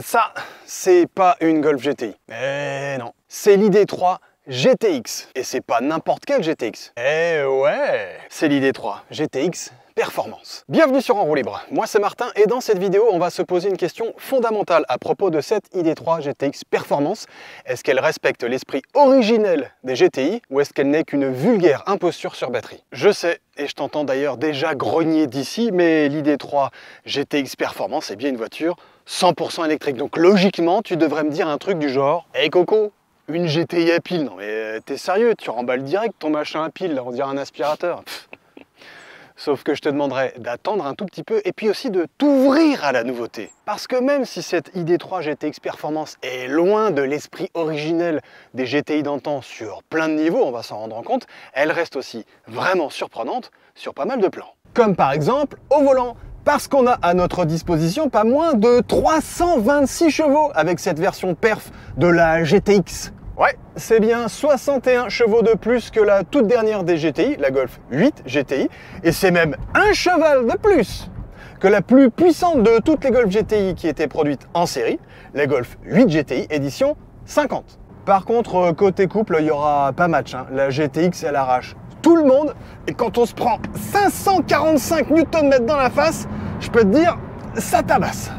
Ça, c'est pas une Golf GTI. Eh non. C'est l'ID3 GTX. Et c'est pas n'importe quel GTX. Eh ouais. C'est l'ID3 GTX Performance. Bienvenue sur En Roue Libre. Moi c'est Martin et dans cette vidéo, on va se poser une question fondamentale à propos de cette ID3 GTX Performance. Est-ce qu'elle respecte l'esprit originel des GTI ou est-ce qu'elle n'est qu'une vulgaire imposture sur batterie? Je sais, et je t'entends d'ailleurs déjà grogner d'ici, mais l'ID3 GTX Performance est bien une voiture 100% électrique. Donc logiquement, tu devrais me dire un truc du genre « Hey Coco, une GTI à pile ?» Non mais t'es sérieux, tu remballes direct ton machin à pile, là, on dirait un aspirateur. Pff. Sauf que je te demanderais d'attendre un tout petit peu et puis aussi de t'ouvrir à la nouveauté. Parce que même si cette ID3 GTX Performance est loin de l'esprit originel des GTI d'antan sur plein de niveaux, on va s'en rendre compte, elle reste aussi vraiment surprenante sur pas mal de plans. Comme par exemple au volant. Parce qu'on a à notre disposition pas moins de 326 chevaux avec cette version perf de la GTX. Ouais, c'est bien 61 chevaux de plus que la toute dernière des GTI, la Golf 8 GTI, et c'est même un cheval de plus que la plus puissante de toutes les Golf GTI qui étaient produites en série, la Golf 8 GTI édition 50. Par contre, côté couple, il n'y aura pas match, hein. La GTX, elle arrache tout le monde, et quand on se prend 545 Nm dans la face, je peux te dire, ça tabasse.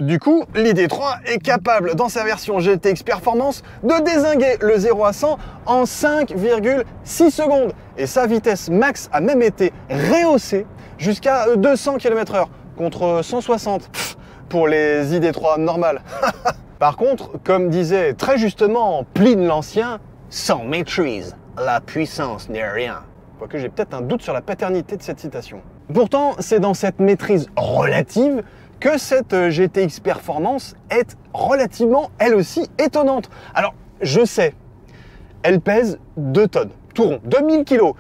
Du coup, l'ID3 est capable, dans sa version GTX Performance, de dézinguer le 0 à 100 en 5,6 secondes. Et sa vitesse max a même été rehaussée jusqu'à 200 km/h, contre 160 pour les ID3 normales. Par contre, comme disait très justement Pline l'Ancien, sans maîtrise, la puissance n'est rien. Quoique j'ai peut-être un doute sur la paternité de cette citation. Pourtant, c'est dans cette maîtrise relative que cette GTX Performance est relativement, elle aussi, étonnante. Alors, je sais, elle pèse 2 tonnes, tout rond, 2000 kg.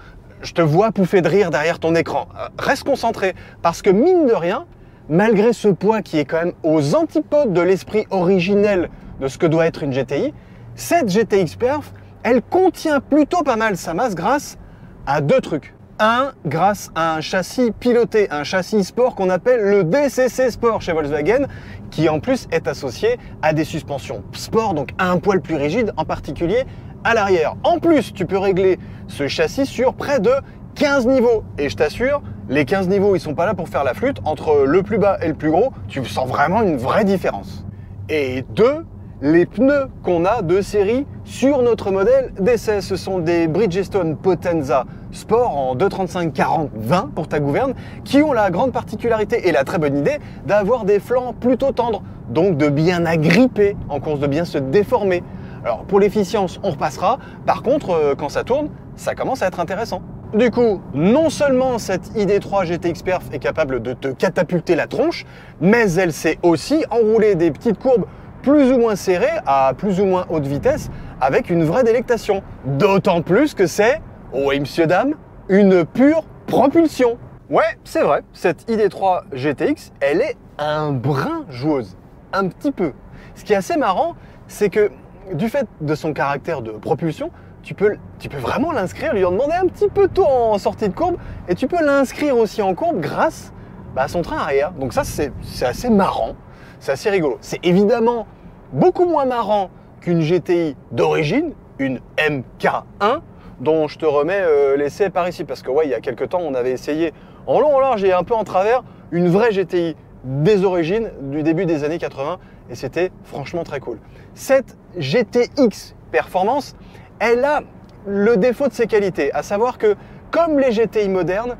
Je te vois pouffer de rire derrière ton écran. Reste concentré, parce que mine de rien, malgré ce poids qui est quand même aux antipodes de l'esprit originel de ce que doit être une GTI, cette GTX Perf, elle contient plutôt pas mal sa masse grâce à 2 trucs. Un, grâce à un châssis piloté, un châssis sport qu'on appelle le DCC Sport chez Volkswagen, qui en plus est associé à des suspensions sport, donc un poil plus rigide, en particulier à l'arrière. En plus, tu peux régler ce châssis sur près de 15 niveaux. Et je t'assure, les 15 niveaux, ils sont pas là pour faire la flûte. Entre le plus bas et le plus gros, tu sens vraiment une vraie différence. Et 2, les pneus qu'on a de série sur notre modèle d'essai. Ce sont des Bridgestone Potenza Sport en 235/40/20 pour ta gouverne, qui ont la grande particularité et la très bonne idée d'avoir des flancs plutôt tendres, donc de bien agripper en course, de bien se déformer. Alors pour l'efficience, on repassera. Par contre, quand ça tourne, ça commence à être intéressant. Du coup, non seulement cette ID3 GTX Perf est capable de te catapulter la tronche, mais elle sait aussi enrouler des petites courbes plus ou moins serrées à plus ou moins haute vitesse avec une vraie délectation. D'autant plus que c'est, oui monsieur dame, une pure propulsion. Ouais, c'est vrai, cette ID3 GTX, elle est un brin joueuse, un petit peu. Ce qui est assez marrant, c'est que du fait de son caractère de propulsion, tu peux vraiment l'inscrire, lui en demander un petit peu tôt en sortie de courbe, et tu peux l'inscrire aussi en courbe grâce à son train arrière. Donc ça, c'est assez marrant, c'est assez rigolo. C'est évidemment beaucoup moins marrant qu'une GTI d'origine, une MK1, dont je te remets l'essai par ici. Parce que ouais, il y a quelques temps, on avait essayé en long, en large et un peu en travers une vraie GTI des origines du début des années 80, et c'était franchement très cool. Cette GTX Performance, elle a le défaut de ses qualités, à savoir que, comme les GTI modernes,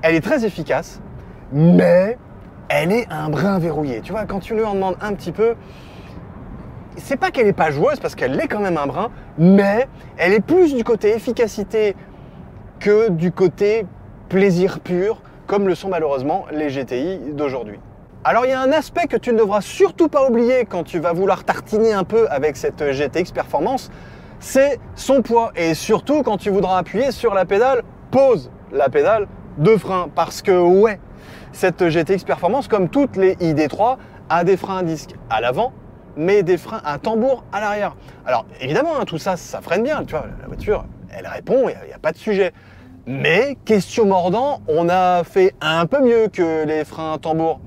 elle est très efficace, mais elle est un brin verrouillé. Tu vois, quand tu lui en demandes un petit peu, c'est pas qu'elle n'est pas joueuse, parce qu'elle l'est quand même un brin, mais elle est plus du côté efficacité que du côté plaisir pur, comme le sont malheureusement les GTI d'aujourd'hui. Alors il y a un aspect que tu ne devras surtout pas oublier quand tu vas vouloir tartiner un peu avec cette GTX Performance, c'est son poids. Et surtout quand tu voudras appuyer sur la pédale, pose la pédale de frein. Parce que ouais, cette GTX Performance, comme toutes les ID3, a des freins à disque à l'avant, mais des freins à tambour à l'arrière. Alors évidemment, hein, tout ça, ça freine bien. Tu vois, la voiture, elle répond, il n'y a pas de sujet. Mais, question mordant, on a fait un peu mieux que les freins à tambour.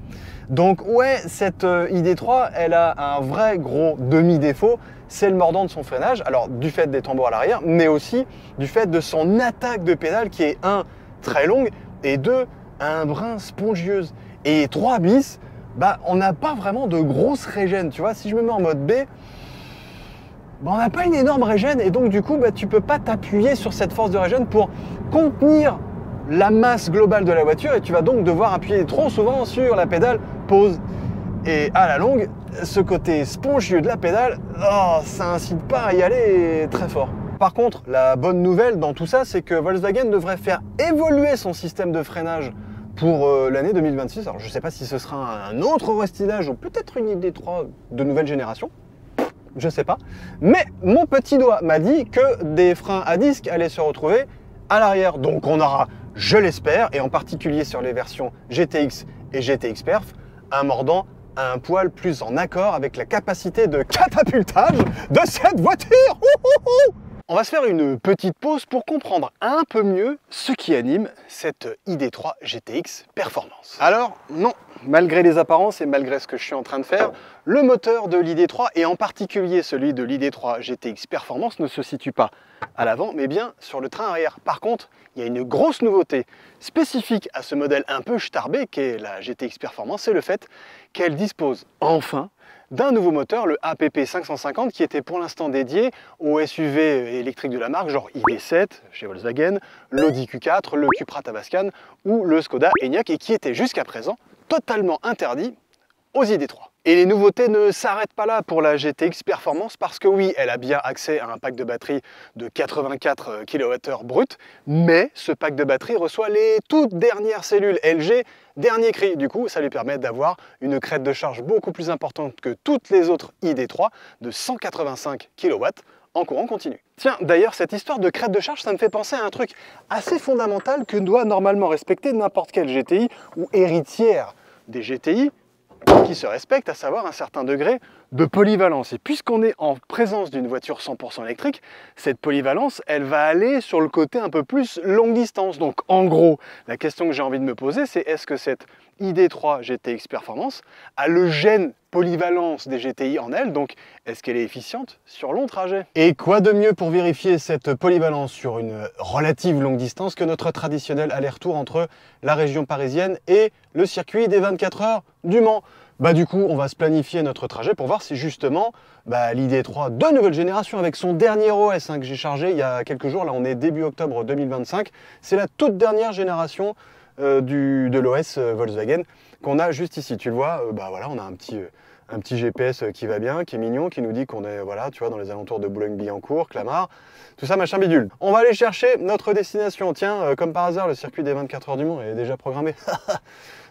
Donc ouais, cette ID3, elle a un vrai gros demi-défaut, c'est le mordant de son freinage. Alors du fait des tambours à l'arrière, mais aussi du fait de son attaque de pédale qui est 1, très longue, et 2, un brin spongieuse. Et 3 bis, bah on n'a pas vraiment de grosse régène, tu vois. Si je me mets en mode B, bah, on n'a pas une énorme régène, et donc du coup, bah, tu peux pas t'appuyer sur cette force de régène pour contenir la masse globale de la voiture, et tu vas donc devoir appuyer trop souvent sur la pédale pause. Et à la longue, ce côté spongieux de la pédale, oh, ça incite pas à y aller très fort. Par contre, la bonne nouvelle dans tout ça, c'est que Volkswagen devrait faire évoluer son système de freinage pour l'année 2026. Alors je ne sais pas si ce sera un autre restylage ou peut-être une ID3 de nouvelle génération. Je sais pas. Mais mon petit doigt m'a dit que des freins à disque allaient se retrouver à l'arrière. Donc on aura, je l'espère, et en particulier sur les versions GTX et GTX Perf, un mordant un poil plus en accord avec la capacité de catapultage de cette voiture. On va se faire une petite pause pour comprendre un peu mieux ce qui anime cette ID3 GTX Performance. Alors non, malgré les apparences et malgré ce que je suis en train de faire, le moteur de l'ID3 et en particulier celui de l'ID3 GTX Performance ne se situe pas à l'avant mais bien sur le train arrière. Par contre, il y a une grosse nouveauté spécifique à ce modèle un peu starbé qu'est la GTX Performance, c'est le fait qu'elle dispose enfin d'un nouveau moteur, le APP 550, qui était pour l'instant dédié aux SUV électriques de la marque, genre ID7 chez Volkswagen, l'Audi Q4, le Cupra Tabascan ou le Skoda Enyaq, et qui était jusqu'à présent totalement interdit aux ID3. Et les nouveautés ne s'arrêtent pas là pour la GTX Performance, parce que oui, elle a bien accès à un pack de batterie de 84 kWh brut, mais ce pack de batterie reçoit les toutes dernières cellules LG dernier cri. Du coup, ça lui permet d'avoir une crête de charge beaucoup plus importante que toutes les autres ID3 de 185 kW en courant continu. Tiens, d'ailleurs, cette histoire de crête de charge, ça me fait penser à un truc assez fondamental que doit normalement respecter n'importe quelle GTI ou héritière des GTI, qui se respecte, à savoir un certain degré de polyvalence. Et puisqu'on est en présence d'une voiture 100% électrique, cette polyvalence, elle va aller sur le côté un peu plus longue distance. Donc en gros, la question que j'ai envie de me poser, c'est est-ce que cette ID3 GTX Performance a le gène polyvalence des GTI en elle, donc est-ce qu'elle est efficiente sur long trajet? Et quoi de mieux pour vérifier cette polyvalence sur une relative longue distance que notre traditionnel aller-retour entre la région parisienne et le circuit des 24 heures du Mans? Bah du coup, on va se planifier notre trajet pour voir si justement l'ID3 de nouvelle génération avec son dernier OS que j'ai chargé il y a quelques jours, là on est début octobre 2025, c'est la toute dernière génération de l'OS Volkswagen qu'on a juste ici. Tu le vois, voilà, on a un petit GPS qui va bien, qui est mignon, qui nous dit qu'on est voilà, tu vois, dans les alentours de Boulogne-Billancourt, Clamart, tout ça machin bidule. On va aller chercher notre destination. Tiens, comme par hasard, le circuit des 24 heures du Mans est déjà programmé.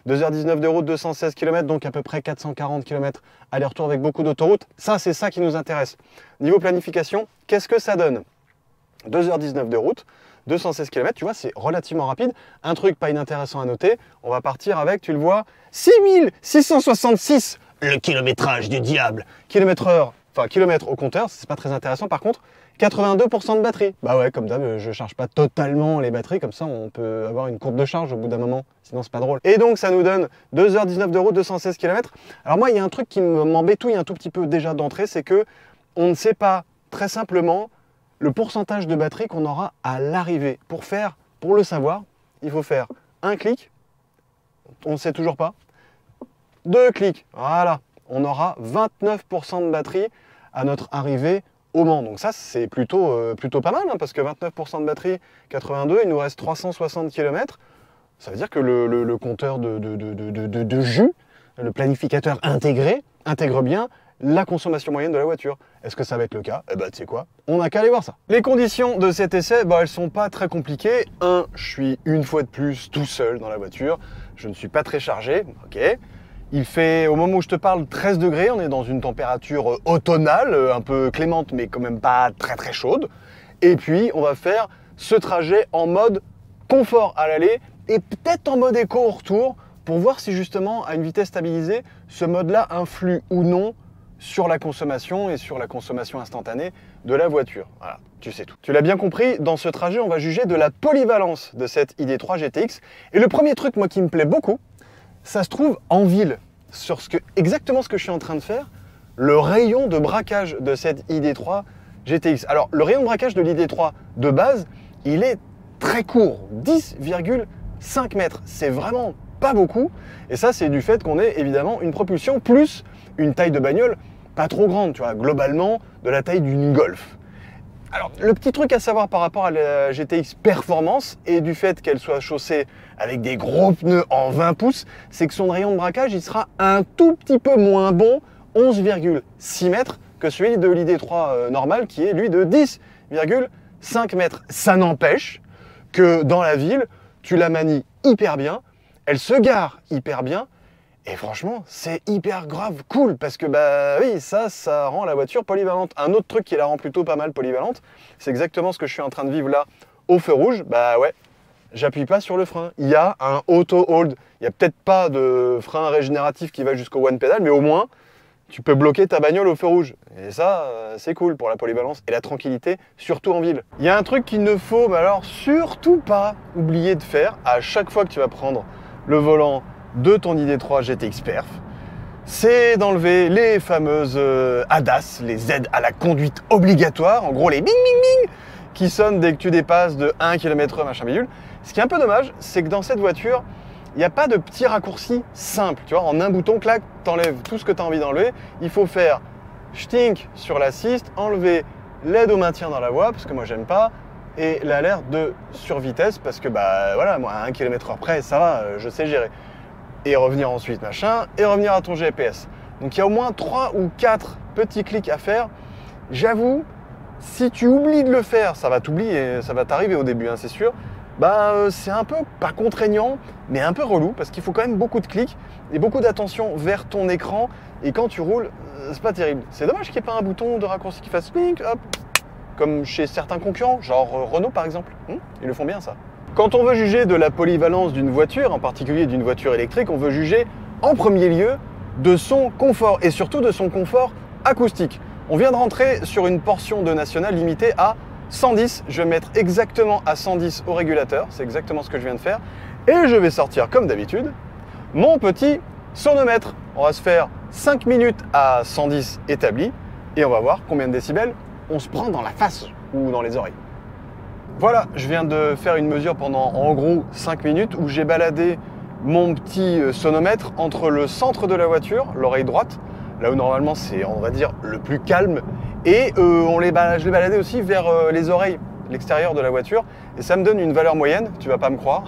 2h19 de route, 216 km, donc à peu près 440 km aller-retour avec beaucoup d'autoroutes. Ça, c'est ça qui nous intéresse. Niveau planification, qu'est-ce que ça donne? 2h19 de route, 216 km, tu vois, c'est relativement rapide. Un truc pas inintéressant à noter, on va partir avec, tu le vois, 6666, le kilométrage du diable. Kilomètre au compteur, c'est pas très intéressant. Par contre, 82% de batterie. Bah ouais, comme d'hab, je charge pas totalement les batteries, comme ça on peut avoir une courbe de charge au bout d'un moment, sinon c'est pas drôle. Et donc ça nous donne 2h19 de route, 216 km. Alors moi, il y a un truc qui m'embêtouille un tout petit peu déjà d'entrée, c'est que on ne sait pas très simplement le pourcentage de batterie qu'on aura à l'arrivée. Pour le savoir, il faut faire un clic, on ne sait toujours pas, 2 clics, voilà, on aura 29% de batterie à notre arrivée au Mans. Donc ça, c'est plutôt pas mal, hein, parce que 29% de batterie, 82, il nous reste 360 km. Ça veut dire que le compteur de jus, le planificateur intégré, intègre bien la consommation moyenne de la voiture. Est-ce que ça va être le cas? Eh ben, tu sais quoi, on n'a qu'à aller voir ça. Les conditions de cet essai, elles sont pas très compliquées. Je suis une fois de plus tout seul dans la voiture. Je ne suis pas très chargé, ok. Il fait, au moment où je te parle, 13 degrés. On est dans une température automnale, un peu clémente, mais quand même pas très très chaude. Et puis, on va faire ce trajet en mode confort à l'aller et peut-être en mode éco au retour pour voir si justement, à une vitesse stabilisée, ce mode-là influe ou non sur la consommation et sur la consommation instantanée de la voiture. Voilà, tu sais tout. Tu l'as bien compris, dans ce trajet, on va juger de la polyvalence de cette ID3 GTX. Et le premier truc, moi, qui me plaît beaucoup, ça se trouve en ville. sur exactement ce que je suis en train de faire, le rayon de braquage de cette ID3 GTX. Alors, le rayon de braquage de l'ID3 de base, il est très court, 10,5 mètres. C'est vraiment pas beaucoup. Et ça, c'est du fait qu'on ait évidemment une propulsion plus une taille de bagnole pas trop grande, tu vois, globalement de la taille d'une Golf. Alors, le petit truc à savoir par rapport à la GTX Performance et du fait qu'elle soit chaussée avec des gros pneus en 20 pouces, c'est que son rayon de braquage, il sera un tout petit peu moins bon, 11,6 mètres, que celui de l'ID3 normal, qui est lui de 10,5 mètres. Ça n'empêche que dans la ville, tu la manies hyper bien, elle se gare hyper bien, et franchement, c'est hyper grave cool, parce que bah oui, ça rend la voiture polyvalente. Un autre truc qui la rend plutôt pas mal polyvalente, c'est exactement ce que je suis en train de vivre là, au feu rouge. Bah ouais, j'appuie pas sur le frein. Il y a un auto-hold. Il n'y a peut-être pas de frein régénératif qui va jusqu'au one pedal, mais au moins, tu peux bloquer ta bagnole au feu rouge. Et ça, c'est cool pour la polyvalence et la tranquillité, surtout en ville. Il y a un truc qu'il ne faut alors surtout pas oublier de faire à chaque fois que tu vas prendre le volant de ton ID3 GTX Perf, c'est d'enlever les fameuses ADAS, les aides à la conduite obligatoire, en gros les bing bing bing qui sonnent dès que tu dépasses de 1 km/h, machin bidule. Ce qui est un peu dommage, c'est que dans cette voiture, il n'y a pas de petits raccourcis simples. Tu vois, en un bouton, clac, t'enlèves tout ce que tu as envie d'enlever. Il faut faire stink sur l'assist, enlever l'aide au maintien dans la voie, parce que moi j'aime pas, et l'alerte de survitesse, parce que bah voilà, moi à 1 km/h près, ça va, je sais gérer. Et revenir ensuite, machin, et revenir à ton GPS. Donc il y a au moins 3 ou 4 petits clics à faire. J'avoue, si tu oublies de le faire, ça va t'oublier, ça va t'arriver au début, hein, c'est sûr. Bah c'est un peu, pas contraignant, mais un peu relou, parce qu'il faut quand même beaucoup de clics et beaucoup d'attention vers ton écran. Et quand tu roules, c'est pas terrible. C'est dommage qu'il n'y ait pas un bouton de raccourci qui fasse blink, hop, comme chez certains concurrents, genre Renault par exemple. Ils le font bien ça. Quand on veut juger de la polyvalence d'une voiture, en particulier d'une voiture électrique, on veut juger en premier lieu de son confort et surtout de son confort acoustique. On vient de rentrer sur une portion de nationale limitée à 110. Je vais mettre exactement à 110 au régulateur, c'est exactement ce que je viens de faire. Et je vais sortir comme d'habitude mon petit sonomètre. On va se faire 5 minutes à 110 établi et on va voir combien de décibels on se prend dans la face ou dans les oreilles. Voilà, je viens de faire une mesure pendant en gros 5 minutes où j'ai baladé mon petit sonomètre entre le centre de la voiture, l'oreille droite, là où normalement c'est, on va dire, le plus calme, et je l'ai baladé aussi vers les oreilles, l'extérieur de la voiture, et ça me donne une valeur moyenne, tu vas pas me croire,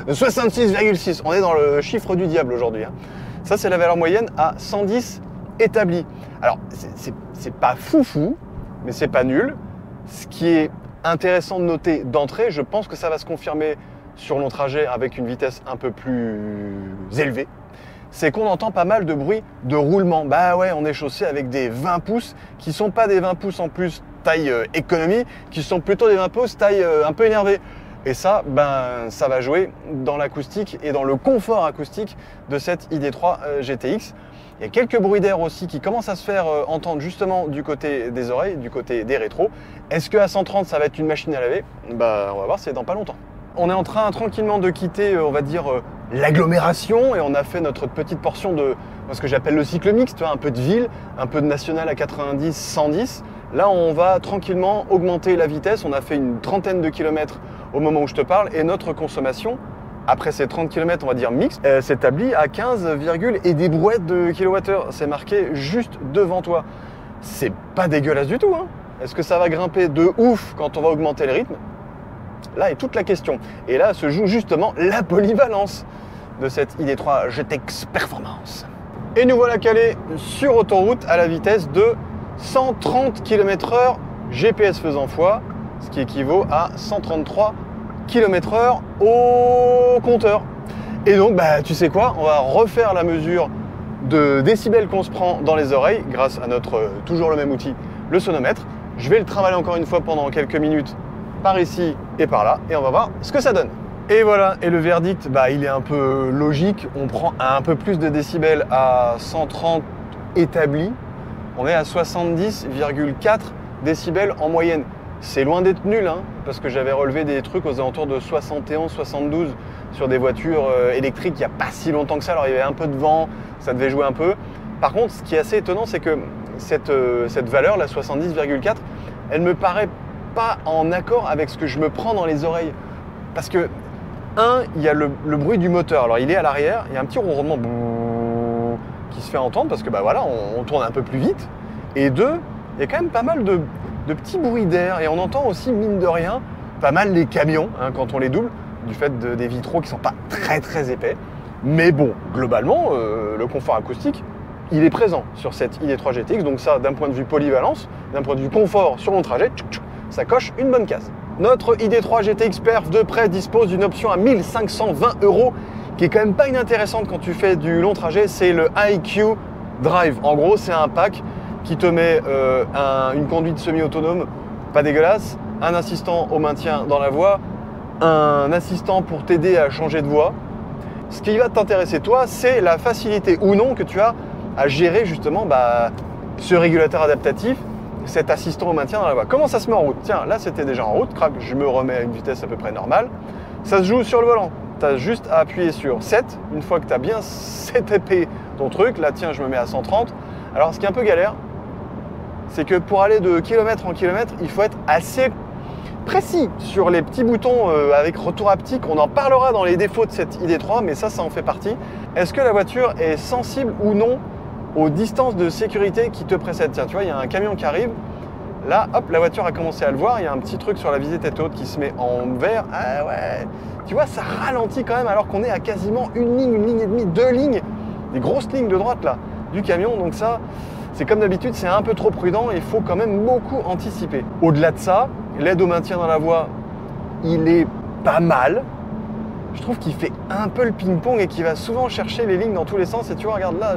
de 66,6. On est dans le chiffre du diable aujourd'hui. Hein. Ça, c'est la valeur moyenne à 110 établie. Alors, c'est pas foufou, mais c'est pas nul. Ce qui est intéressant de noter d'entrée, je pense que ça va se confirmer sur long trajet avec une vitesse un peu plus élevée, c'est qu'on entend pas mal de bruit de roulement. Bah ouais, on est chaussé avec des 20 pouces qui sont pas des 20 pouces en plus taille économie, qui sont plutôt des 20 pouces taille un peu énervée. Et ça, ben, ça va jouer dans l'acoustique et dans le confort acoustique de cette ID3 GTX. Il y a quelques bruits d'air aussi qui commencent à se faire entendre justement du côté des oreilles, du côté des rétros. Est-ce qu'à 130, ça va être une machine à laver? Bah, on va voir, c'est dans pas longtemps. On est en train tranquillement de quitter, on va dire, l'agglomération, et on a fait notre petite portion de ce que j'appelle le cycle mixte, tu vois, un peu de ville, un peu de national à 90, 110. Là, on va tranquillement augmenter la vitesse. On a fait une trentaine de kilomètres au moment où je te parle, et notre consommation, après ces 30 km, on va dire mixte, s'établit à 15, et des brouettes de kilowattheure. C'est marqué juste devant toi. C'est pas dégueulasse du tout, hein. Est-ce que ça va grimper de ouf quand on va augmenter le rythme? Là est toute la question. Et là se joue justement la polyvalence de cette ID3 GTX Performance. Et nous voilà calés sur autoroute à la vitesse de 130 km/h, GPS faisant foi, ce qui équivaut à 133 km/h au compteur. Et donc, bah, tu sais quoi, on va refaire la mesure de décibels qu'on se prend dans les oreilles grâce à notre toujours le même outil, le sonomètre. Je vais le travailler encore une fois pendant quelques minutes par ici et par là, et on va voir ce que ça donne. Et voilà, et le verdict, bah, il est un peu logique. On prend un peu plus de décibels à 130 établi. On est à 70,4 décibels en moyenne. C'est loin d'être nul, hein, parce que j'avais relevé des trucs aux alentours de 71, 72 sur des voitures électriques il n'y a pas si longtemps que ça. Alors il y avait un peu de vent, ça devait jouer un peu. Par contre, ce qui est assez étonnant, c'est que cette valeur, la 70,4, elle me paraît pas en accord avec ce que je me prends dans les oreilles. Parce que, il y a le bruit du moteur. Alors il est à l'arrière, il y a un petit ronronnement qui se fait entendre parce que bah voilà, on tourne un peu plus vite. Et deux, il y a quand même pas mal de petits bruits d'air. Et on entend aussi, mine de rien, pas mal les camions hein, quand on les double, du fait des vitraux qui sont pas très épais. Mais bon, globalement, le confort acoustique, il est présent sur cette ID3 GTX. Donc ça, d'un point de vue polyvalence, d'un point de vue confort sur mon trajet, ça coche une bonne case. Notre ID3 GTX Perf de près dispose d'une option à 1520 € qui est quand même pas inintéressante quand tu fais du long trajet, c'est le IQ Drive. En gros, c'est un pack qui te met une conduite semi-autonome, pas dégueulasse, un assistant au maintien dans la voie, un assistant pour t'aider à changer de voie. Ce qui va t'intéresser toi, c'est la facilité ou non que tu as à gérer justement ce régulateur adaptatif, cet assistant au maintien dans la voie. Comment ça se met en route? Tiens, là c'était déjà en route, crac, je me remets à une vitesse à peu près normale. Ça se joue sur le volant. Tu as juste à appuyer sur 7. Une fois que tu as bien setupé ton truc, là tiens, je me mets à 130. Alors ce qui est un peu galère, c'est que pour aller de kilomètre en kilomètre, il faut être assez précis sur les petits boutons avec retour haptique. On en parlera dans les défauts de cette ID3, mais ça en fait partie. Est-ce que la voiture est sensible ou non aux distances de sécurité qui te précèdent? Tiens, tu vois, il y a un camion qui arrive. Là, hop, la voiture a commencé à le voir. Il y a un petit truc sur la visée tête haute qui se met en vert. Ah ouais, tu vois, ça ralentit quand même alors qu'on est à quasiment une ligne et demie, 2 lignes, des grosses lignes de droite là, du camion. Donc ça, c'est comme d'habitude, c'est un peu trop prudent. Il faut quand même beaucoup anticiper. Au-delà de ça, l'aide au maintien dans la voie, il est pas mal. Je trouve qu'il fait un peu le ping-pong et qu'il va souvent chercher les lignes dans tous les sens. Et tu vois, regarde là,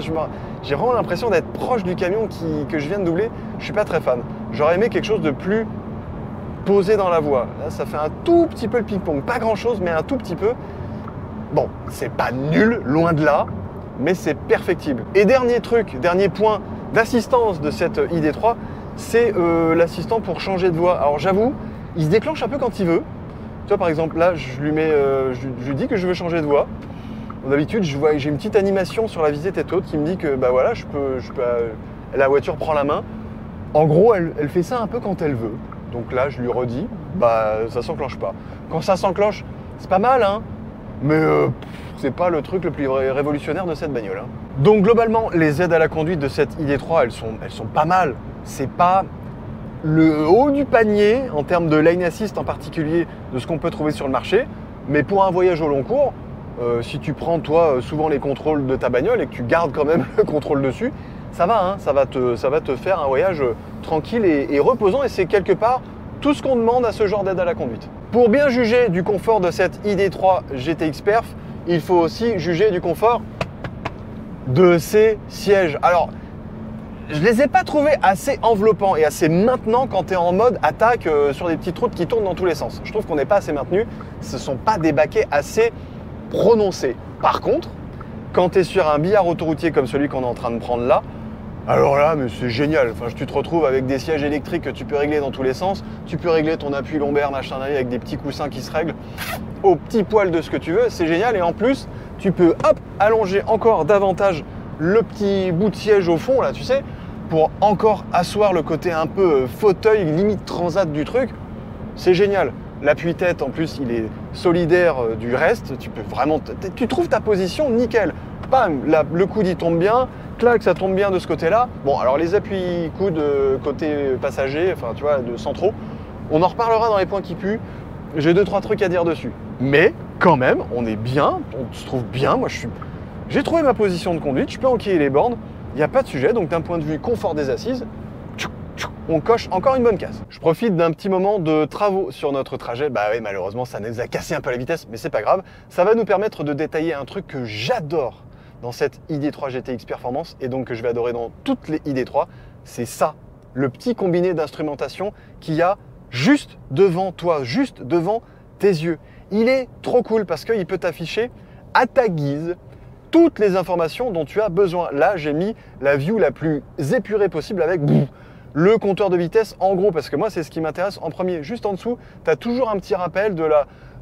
j'ai vraiment l'impression d'être proche du camion que je viens de doubler. Je suis pas très fan. J'aurais aimé quelque chose de plus posé dans la voie. Là, ça fait un tout petit peu le ping-pong. Pas grand-chose, mais un tout petit peu. Bon, c'est pas nul, loin de là, mais c'est perfectible. Et dernier truc, dernier point d'assistance de cette ID3, c'est l'assistant pour changer de voie. Alors j'avoue, il se déclenche un peu quand il veut. Tu vois, par exemple, là, je lui dis que je veux changer de voie. D'habitude, j'ai une petite animation sur la visée tête haute qui me dit que bah voilà, la voiture prend la main. En gros, elle fait ça un peu quand elle veut. Donc là, je lui redis, bah ça s'enclenche pas. Quand ça s'enclenche, c'est pas mal, hein, mais c'est pas le truc le plus révolutionnaire de cette bagnole. Hein. Donc globalement, les aides à la conduite de cette ID3, elles sont pas mal. C'est pas le haut du panier en termes de lane assist en particulier de ce qu'on peut trouver sur le marché, mais pour un voyage au long cours, si tu prends toi souvent les contrôles de ta bagnole et que tu gardes quand même le contrôle dessus, ça va, hein, ça va te faire un voyage tranquille et reposant, et c'est quelque part tout ce qu'on demande à ce genre d'aide à la conduite. Pour bien juger du confort de cette ID3 GTX Perf, il faut aussi juger du confort de ses sièges. Alors, je les ai pas trouvés assez enveloppants et assez maintenants quand tu es en mode attaque sur des petites routes qui tournent dans tous les sens. Je trouve qu'on n'est pas assez maintenu, ce ne sont pas des baquets assez prononcés. Par contre, quand tu es sur un billard autoroutier comme celui qu'on est en train de prendre là, alors là, mais c'est génial. Enfin, tu te retrouves avec des sièges électriques que tu peux régler dans tous les sens. Tu peux régler ton appui lombaire, machin, avec des petits coussins qui se règlent au petit poil de ce que tu veux. C'est génial. Et en plus, tu peux allonger encore davantage le petit bout de siège au fond, là, tu sais, pour encore asseoir le côté un peu fauteuil, limite transat du truc. C'est génial. L'appui-tête, en plus, il est solidaire du reste. Tu peux vraiment... Tu trouves ta position nickel. Bam, le coude, il tombe bien. Clac, ça tombe bien de ce côté-là. Bon, alors les appuis coudes côté passager, enfin, tu vois, de centraux, on en reparlera dans les points qui puent. J'ai 2-3 trucs à dire dessus. Mais, quand même, on est bien. On se trouve bien. Moi, j'ai trouvé ma position de conduite. Je peux enquiller les bornes. Il n'y a pas de sujet. Donc, d'un point de vue confort des assises, on coche encore une bonne case. Je profite d'un petit moment de travaux sur notre trajet. Bah oui, malheureusement, ça nous a cassé un peu la vitesse, mais c'est pas grave. Ça va nous permettre de détailler un truc que j'adore dans cette ID3 GTX Performance et donc que je vais adorer dans toutes les ID3. C'est ça, le petit combiné d'instrumentation qu'il y a juste devant toi, juste devant tes yeux. Il est trop cool parce qu'il peut t'afficher à ta guise toutes les informations dont tu as besoin. Là, j'ai mis la view la plus épurée possible avec le compteur de vitesse en gros, parce que moi, c'est ce qui m'intéresse en premier. Juste en dessous, tu as toujours un petit rappel de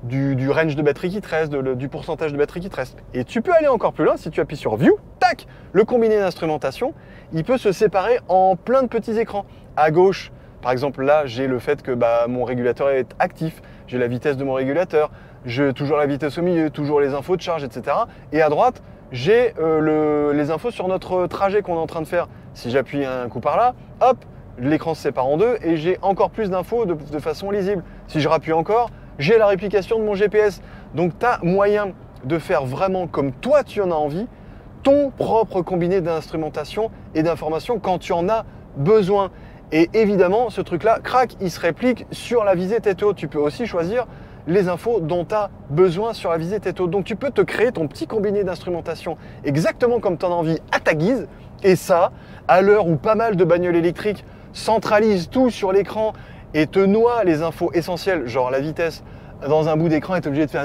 du range de batterie qui te reste, du pourcentage de batterie qui te reste. Et tu peux aller encore plus loin si tu appuies sur View, tac, le combiné d'instrumentation, il peut se séparer en plein de petits écrans. À gauche, par exemple, là, j'ai le fait que mon régulateur est actif, j'ai la vitesse de mon régulateur, j'ai toujours la vitesse au milieu, toujours les infos de charge, etc. Et à droite, j'ai les infos sur notre trajet qu'on est en train de faire. Si j'appuie un coup par là, hop, l'écran se sépare en deux et j'ai encore plus d'infos de façon lisible. Si je rappuie encore, j'ai la réplication de mon GPS. Donc tu as moyen de faire vraiment comme toi tu en as envie, ton propre combiné d'instrumentation et d'informations quand tu en as besoin. Et évidemment, ce truc-là, crac, il se réplique sur la visée tête haute. Tu peux aussi choisir les infos dont tu as besoin sur la visée tête haute. Donc tu peux te créer ton petit combiné d'instrumentation exactement comme tu en as envie à ta guise. Et ça, à l'heure où pas mal de bagnoles électriques centralisent tout sur l'écran et te noient les infos essentielles, genre la vitesse dans un bout d'écran et t'es obligé de faire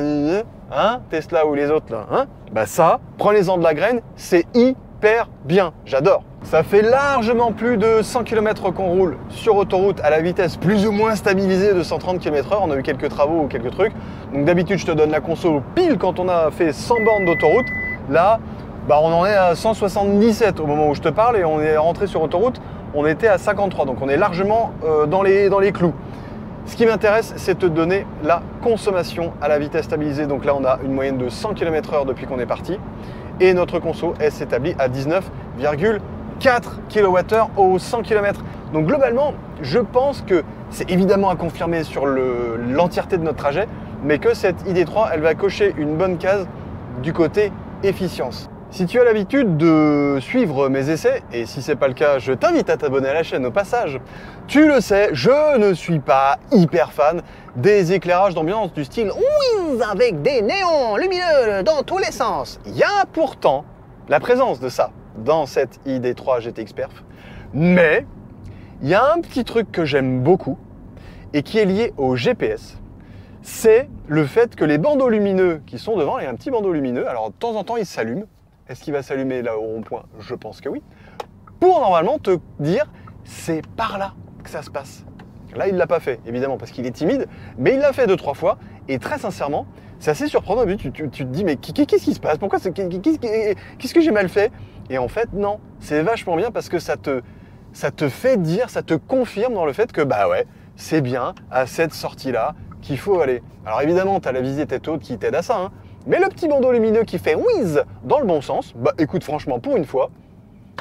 hein, Tesla ou les autres là, hein, bah ça, prenez-en de la graine, c'est hyper bien, j'adore. Ça fait largement plus de 100 km qu'on roule sur autoroute à la vitesse plus ou moins stabilisée de 130 km/h. On a eu quelques travaux ou quelques trucs. Donc d'habitude, je te donne la conso pile quand on a fait 100 bornes d'autoroute. Là, bah, on en est à 177 au moment où je te parle et on est rentré sur autoroute, on était à 53. Donc on est largement dans les clous. Ce qui m'intéresse, c'est de te donner la consommation à la vitesse stabilisée. Donc là, on a une moyenne de 100 km/h depuis qu'on est parti. Et notre conso, elle s'établit à 19,4 kWh au 100 km. Donc globalement, je pense que c'est évidemment à confirmer sur l'entièreté de notre trajet, mais que cette ID3, elle va cocher une bonne case du côté efficience. Si tu as l'habitude de suivre mes essais, et si ce n'est pas le cas, je t'invite à t'abonner à la chaîne au passage. Tu le sais, je ne suis pas hyper fan des éclairages d'ambiance du style oui, avec des néons lumineux dans tous les sens. Il y a pourtant la présence de ça dans cette ID3 GTX Perf, mais il y a un petit truc que j'aime beaucoup et qui est lié au GPS. C'est le fait que les bandeaux lumineux qui sont devant, il y a un petit bandeau lumineux, alors de temps en temps il s'allume. Est-ce qu'il va s'allumer là au rond-point? Je pense que oui. Pour normalement te dire, c'est par là que ça se passe. Là, il ne l'a pas fait, évidemment, parce qu'il est timide, mais il l'a fait 2-3 fois. Et très sincèrement, c'est assez surprenant. Tu te dis, mais qu'est-ce qui se passe? Pourquoi qu'est-ce que j'ai mal fait? Et en fait, non, c'est vachement bien parce que ça te fait dire, ça te confirme dans le fait que, bah ouais, c'est bien à cette sortie-là qu'il faut aller. Alors évidemment, tu as la visée tête haute qui t'aide à ça, hein. Mais le petit bandeau lumineux qui fait whiz dans le bon sens, bah écoute, franchement, pour une fois,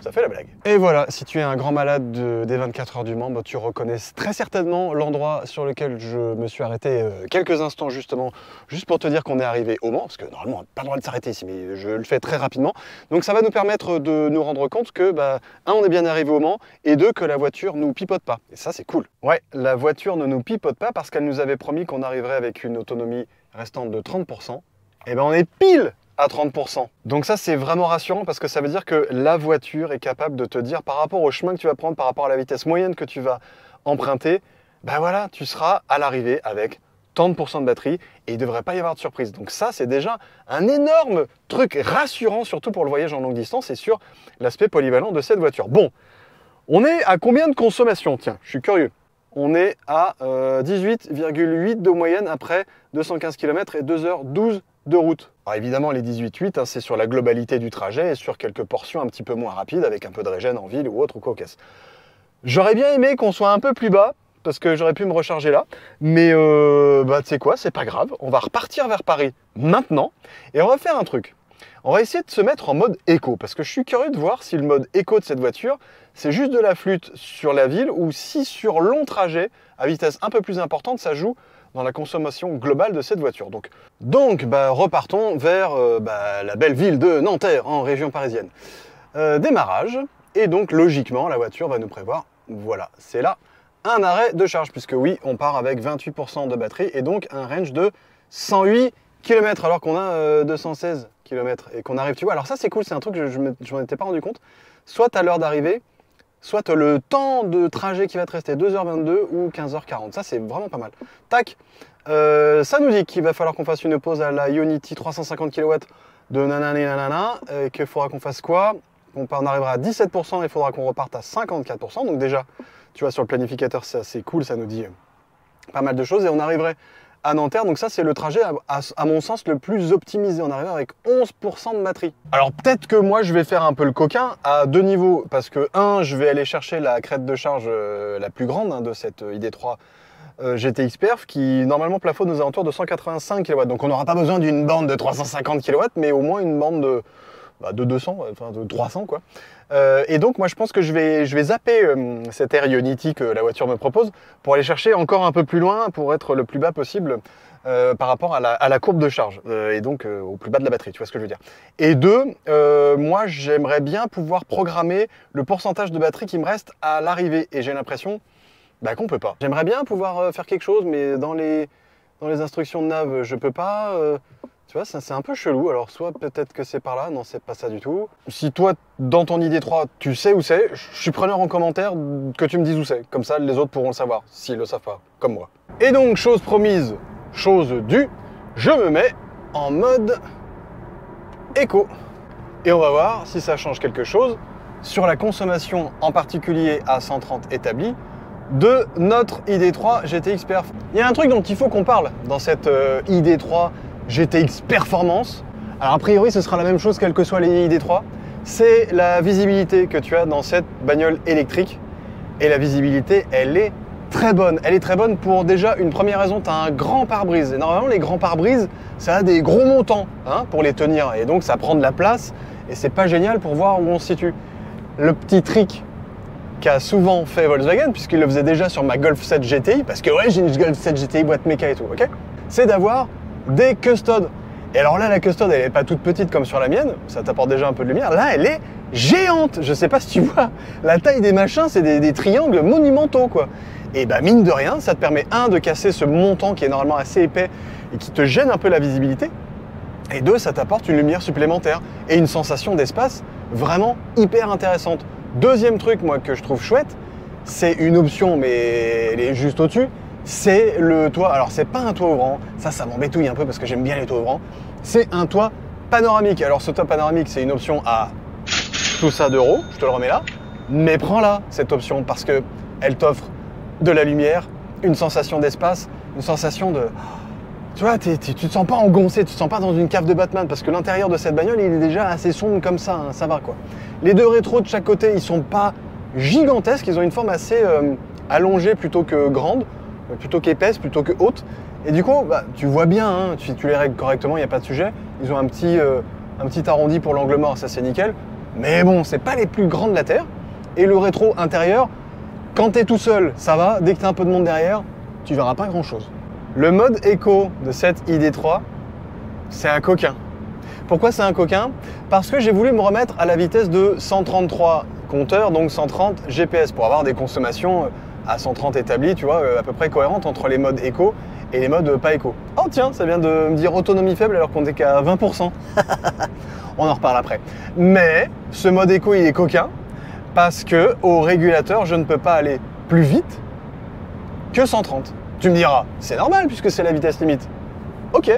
ça fait la blague. Et voilà, si tu es un grand malade des 24 heures du Mans, bah, tu reconnais très certainement l'endroit sur lequel je me suis arrêté quelques instants justement, juste pour te dire qu'on est arrivé au Mans, parce que normalement on n'a pas le droit de s'arrêter ici, mais je le fais très rapidement. Donc ça va nous permettre de nous rendre compte que, bah, un, on est bien arrivé au Mans, et deux, que la voiture nous pipote pas. Et ça, c'est cool. Ouais, la voiture ne nous pipote pas parce qu'elle nous avait promis qu'on arriverait avec une autonomie restante de 30%. Et ben on est pile à 30%. Donc ça, c'est vraiment rassurant parce que ça veut dire que la voiture est capable de te dire par rapport au chemin que tu vas prendre, par rapport à la vitesse moyenne que tu vas emprunter, ben voilà, tu seras à l'arrivée avec tant de pourcents de batterie et il ne devrait pas y avoir de surprise. Donc ça, c'est déjà un énorme truc rassurant, surtout pour le voyage en longue distance et sur l'aspect polyvalent de cette voiture. Bon, on est à combien de consommation? Tiens, je suis curieux. On est à 18,8 de moyenne après 215 km et 2h12 de route. Alors évidemment, les 18,8, hein, c'est sur la globalité du trajet et sur quelques portions un petit peu moins rapides avec un peu de régène en ville ou autre ou quoi qu'est-ce. J'aurais bien aimé qu'on soit un peu plus bas parce que j'aurais pu me recharger là, mais bah, tu sais quoi, c'est pas grave. On va repartir vers Paris maintenant et on va faire un truc. On va essayer de se mettre en mode éco parce que je suis curieux de voir si le mode éco de cette voiture, c'est juste de la flûte sur la ville ou si sur long trajet, à vitesse un peu plus importante, ça joue dans la consommation globale de cette voiture. Donc bah, repartons vers la belle ville de Nanterre, en région parisienne. Démarrage, et donc logiquement, la voiture va nous prévoir, voilà, c'est là, un arrêt de charge, puisque oui, on part avec 28% de batterie, et donc un range de 108 km, alors qu'on a 216 km, et qu'on arrive, tu vois, alors ça c'est cool, c'est un truc que je m'en étais pas rendu compte, soit à l'heure d'arrivée, soit le temps de trajet qui va te rester 2h22 ou 15h40. Ça, c'est vraiment pas mal. Tac, ça nous dit qu'il va falloir qu'on fasse une pause à la Ionity 350 kW de nanana, qu'il faudra qu'on fasse quoi? On arrivera à 17% et il faudra qu'on reparte à 54%. Donc déjà, tu vois, sur le planificateur, c'est assez cool, ça nous dit pas mal de choses. Et on arriverait à Nanterre. Donc ça, c'est le trajet, à mon sens, le plus optimisé. On arrive avec 11% de batterie. Alors peut-être que moi, je vais faire un peu le coquin à deux niveaux. Parce que, je vais aller chercher la crête de charge la plus grande hein, de cette ID3 GTX Perf qui normalement plafonne aux alentours de 185 kW. Donc on n'aura pas besoin d'une bande de 350 kW, mais au moins une bande de 200, enfin de 300 quoi. Et donc moi je pense que je vais zapper cet air Ionity que la voiture me propose pour aller chercher encore un peu plus loin pour être le plus bas possible par rapport à la courbe de charge et donc au plus bas de la batterie, tu vois ce que je veux dire. Et deux, moi j'aimerais bien pouvoir programmer le pourcentage de batterie qui me reste à l'arrivée et j'ai l'impression qu'on peut pas. J'aimerais bien pouvoir faire quelque chose, mais dans les instructions de nav, je peux pas. Tu vois, c'est un peu chelou. Alors, soit peut-être que c'est par là, non, c'est pas ça du tout. Si toi, dans ton ID3, tu sais où c'est, je suis preneur en commentaire que tu me dises où c'est. Comme ça, les autres pourront le savoir, s'ils le savent pas, comme moi. Et donc, chose promise, chose due, je me mets en mode éco. Et on va voir si ça change quelque chose sur la consommation, en particulier à 130 établie, de notre ID3 GTX Perf. Il y a un truc dont il faut qu'on parle dans cette ID3 GTX Performance. Alors a priori ce sera la même chose quelles que soient les ID3. C'est la visibilité que tu as dans cette bagnole électrique. Et la visibilité, elle est très bonne. Elle est très bonne pour déjà une première raison, tu as un grand pare-brise. Et normalement les grands pare-brise, ça a des gros montants hein, pour les tenir. Et donc ça prend de la place et c'est pas génial pour voir où on se situe. Le petit trick qu'a souvent fait Volkswagen, puisqu'il le faisait déjà sur ma Golf 7 GTI, parce que ouais, j'ai une Golf 7 GTI boîte méca et tout, ok? C'est d'avoir des custodes. Et alors là, la custode, elle n'est pas toute petite comme sur la mienne, ça t'apporte déjà un peu de lumière. Là, elle est géante. Je sais pas si tu vois la taille des machins, c'est des triangles monumentaux, quoi. Et bah, mine de rien, ça te permet, de casser ce montant qui est normalement assez épais et qui te gêne un peu la visibilité. Et deux, ça t'apporte une lumière supplémentaire et une sensation d'espace vraiment hyper intéressante. Deuxième truc, moi, que je trouve chouette, c'est une option, mais elle est juste au-dessus, c'est le toit. Alors, c'est pas un toit ouvrant, ça m'embêtouille un peu parce que j'aime bien les toits ouvrants. C'est un toit panoramique. Alors, ce toit panoramique, c'est une option à tout ça d'euros, je te le remets là, mais prends-la, cette option, parce que elle t'offre de la lumière, une sensation d'espace, une sensation de... Tu vois, tu te sens pas engoncé, tu te sens pas dans une cave de Batman, parce que l'intérieur de cette bagnole, il est déjà assez sombre comme ça, hein, ça va quoi. Les deux rétros de chaque côté, ils sont pas gigantesques, ils ont une forme assez allongée plutôt que grande, plutôt qu'épaisse, plutôt que haute. Et du coup, tu vois bien, hein, si tu les règles correctement, il n'y a pas de sujet. Ils ont un petit arrondi pour l'angle mort, ça c'est nickel. Mais bon, c'est pas les plus grands de la Terre. Et le rétro intérieur, quand tu es tout seul, ça va. Dès que tu as un peu de monde derrière, tu verras pas grand chose. Le mode éco de cette ID3, c'est un coquin. Pourquoi c'est un coquin? Parce que j'ai voulu me remettre à la vitesse de 133 compteurs, donc 130 GPS, pour avoir des consommations à 130 établies, tu vois, à peu près cohérentes entre les modes éco et les modes pas éco. Oh tiens, ça vient de me dire autonomie faible alors qu'on n'est qu'à 20%. On en reparle après. Mais ce mode éco, il est coquin parce que au régulateur, je ne peux pas aller plus vite que 130. Tu me diras, c'est normal puisque c'est la vitesse limite. Ok,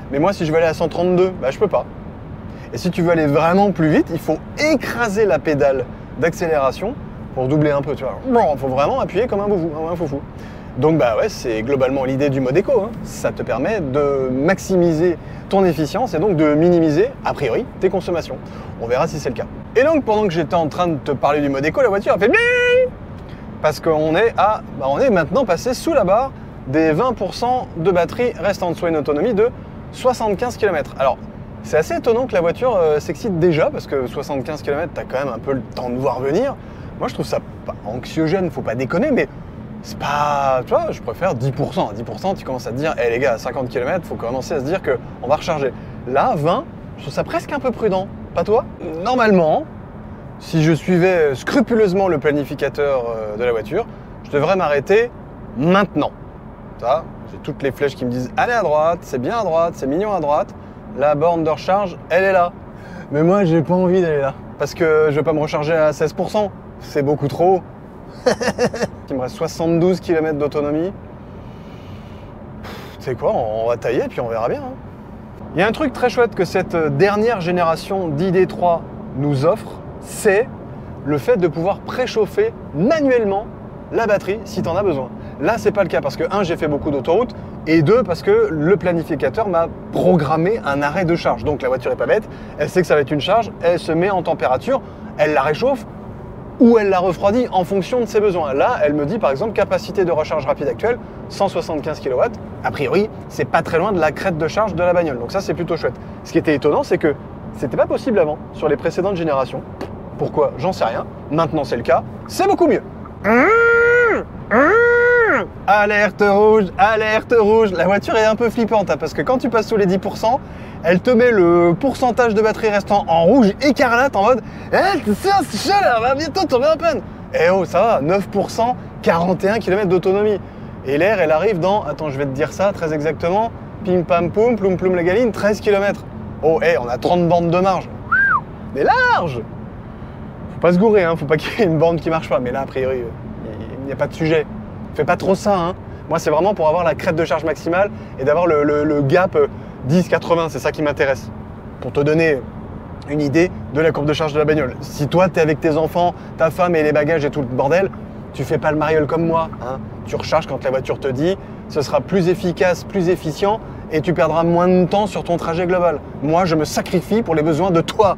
mais moi si je veux aller à 132, je peux pas. Et si tu veux aller vraiment plus vite, il faut écraser la pédale d'accélération pour doubler un peu, tu vois. Il faut vraiment appuyer comme un foufou. Donc ouais, c'est globalement l'idée du mode éco. Hein. Ça te permet de maximiser ton efficience et donc de minimiser, a priori, tes consommations. On verra si c'est le cas. Et donc pendant que j'étais en train de te parler du mode éco, la voiture a fait bling parce qu'on est on est maintenant passé sous la barre des 20% de batterie restantes, soit une autonomie de 75 km. Alors, c'est assez étonnant que la voiture s'excite déjà, parce que 75 km, tu as quand même un peu le temps de voir venir. Moi, je trouve ça pas anxiogène, faut pas déconner, mais c'est pas... Tu vois, je préfère 10%. À 10%, tu commences à te dire, les gars, à 50 km, faut commencer à se dire qu'on va recharger. Là, 20, je trouve ça presque un peu prudent. Pas toi? Normalement, si je suivais scrupuleusement le planificateur de la voiture, je devrais m'arrêter maintenant. Ça, j'ai toutes les flèches qui me disent allez à droite, c'est bien à droite, c'est mignon à droite. La borne de recharge, elle est là. Mais moi, j'ai pas envie d'aller là. Parce que je vais pas me recharger à 16%. C'est beaucoup trop. Il me reste 72 km d'autonomie. Tu sais quoi, on va tailler et puis on verra bien. Hein. Il y a un truc très chouette que cette dernière génération d'ID3 nous offre, c'est le fait de pouvoir préchauffer manuellement la batterie si tu en as besoin. Là, c'est pas le cas parce que, un, j'ai fait beaucoup d'autoroutes et deux, parce que le planificateur m'a programmé un arrêt de charge. Donc la voiture est pas bête, elle sait que ça va être une charge, elle se met en température, elle la réchauffe ou elle la refroidit en fonction de ses besoins. Là, elle me dit par exemple capacité de recharge rapide actuelle 175 kW. A priori, c'est pas très loin de la crête de charge de la bagnole. Donc ça, c'est plutôt chouette. Ce qui était étonnant, c'est que c'était pas possible avant sur les précédentes générations. Pourquoi? J'en sais rien. Maintenant, c'est le cas. C'est beaucoup mieux. Alerte rouge, alerte rouge. La voiture est un peu flippante hein, parce que quand tu passes sous les 10%, elle te met le pourcentage de batterie restant en rouge écarlate en mode c'est chaud là, on va bientôt tomber en panne. Eh oh, ça va, 9%, 41 km d'autonomie. Et l'air, elle arrive dans, attends, je vais te dire ça très exactement, pim pam poum, ploum ploum la galine, 13 km. Oh, on a 30 bandes de marge. Mais large. Faut pas se gourer, hein, faut pas qu'il y ait une bande qui marche pas. Mais là, a priori, il n'y a pas de sujet. Fais pas trop ça, hein. Moi, c'est vraiment pour avoir la crête de charge maximale et d'avoir le gap 10-80, c'est ça qui m'intéresse. Pour te donner une idée de la courbe de charge de la bagnole. Si toi, tu es avec tes enfants, ta femme et les bagages et tout le bordel, tu fais pas le mariole comme moi. Hein. Tu recharges quand la voiture te dit, ce sera plus efficace, plus efficient et tu perdras moins de temps sur ton trajet global. Moi, je me sacrifie pour les besoins de toi,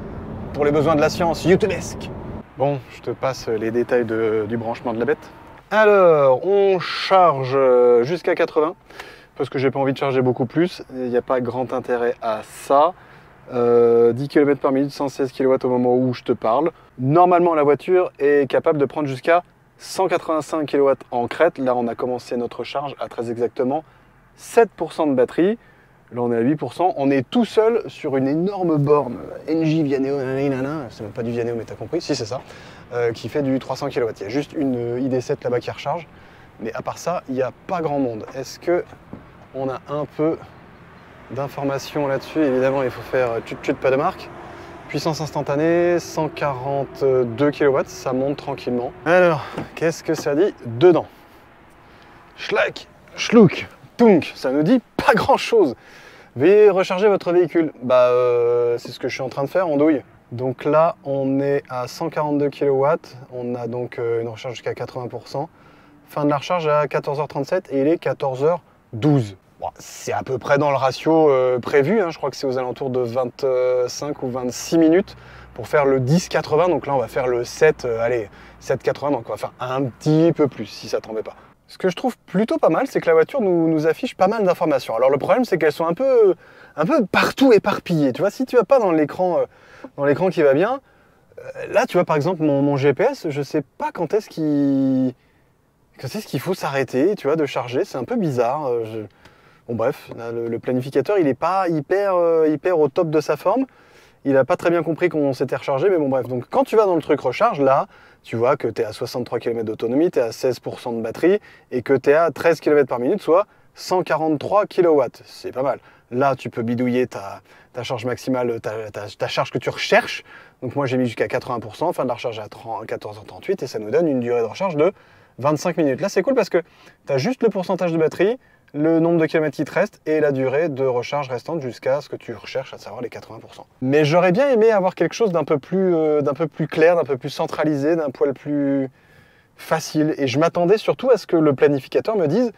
pour les besoins de la science youtubesque. Bon, je te passe les détails du branchement de la bête. Alors, on charge jusqu'à 80, parce que j'ai pas envie de charger beaucoup plus. Il n'y a pas grand intérêt à ça. 10 km par minute, 116 kW au moment où je te parle. Normalement, la voiture est capable de prendre jusqu'à 185 kW en crête. Là, on a commencé notre charge à très exactement 7% de batterie. Là, on est à 8%. On est tout seul sur une énorme borne NJ Vianeo, c'est même pas du Vianeo, mais t'as compris, si c'est ça, qui fait du 300 kW. Il y a juste une ID7 là-bas qui recharge. Mais à part ça, il n'y a pas grand monde. Est-ce que on a un peu d'informations là-dessus? Évidemment, il faut faire tut pas de marque. Puissance instantanée, 142 kW, ça monte tranquillement. Alors, qu'est-ce que ça dit dedans? Schlack, schlouk, tunk, ça nous dit pas grand-chose. Veuillez recharger votre véhicule. Bah, c'est ce que je suis en train de faire en douille. Donc là, on est à 142 kW, on a donc une recharge jusqu'à 80%. Fin de la recharge à 14h37 et il est 14h12. Bon, c'est à peu près dans le ratio prévu, hein. Je crois que c'est aux alentours de 25 ou 26 minutes pour faire le 10-80. Donc là, on va faire le 7, allez, 7-80, donc on va faire un petit peu plus si ça t'embête pas. Ce que je trouve plutôt pas mal, c'est que la voiture nous affiche pas mal d'informations. Alors le problème, c'est qu'elles sont un peu partout éparpillées. Tu vois, si tu vas pas dans l'écran qui va bien, là, tu vois, par exemple, mon GPS, je sais pas quand est-ce qu'il faut s'arrêter, tu vois, de charger. C'est un peu bizarre. Bon bref, là, le planificateur, il n'est pas hyper au top de sa forme. Il n'a pas très bien compris qu'on s'était rechargé, mais bon bref. Donc quand tu vas dans le truc recharge, là, tu vois que tu es à 63 km d'autonomie, tu es à 16% de batterie et que tu es à 13 km par minute, soit 143 kW. C'est pas mal. Là, tu peux bidouiller ta charge maximale, ta charge que tu recherches. Donc moi, j'ai mis jusqu'à 80%, fin de la recharge à 14h38 et ça nous donne une durée de recharge de 25 minutes. Là, c'est cool parce que tu as juste le pourcentage de batterie, le nombre de kilomètres qui te reste et la durée de recharge restante jusqu'à ce que tu recherches, à savoir les 80%. Mais j'aurais bien aimé avoir quelque chose d'un peu plus clair, d'un peu plus centralisé, d'un poil plus facile. Et je m'attendais surtout à ce que le planificateur me dise,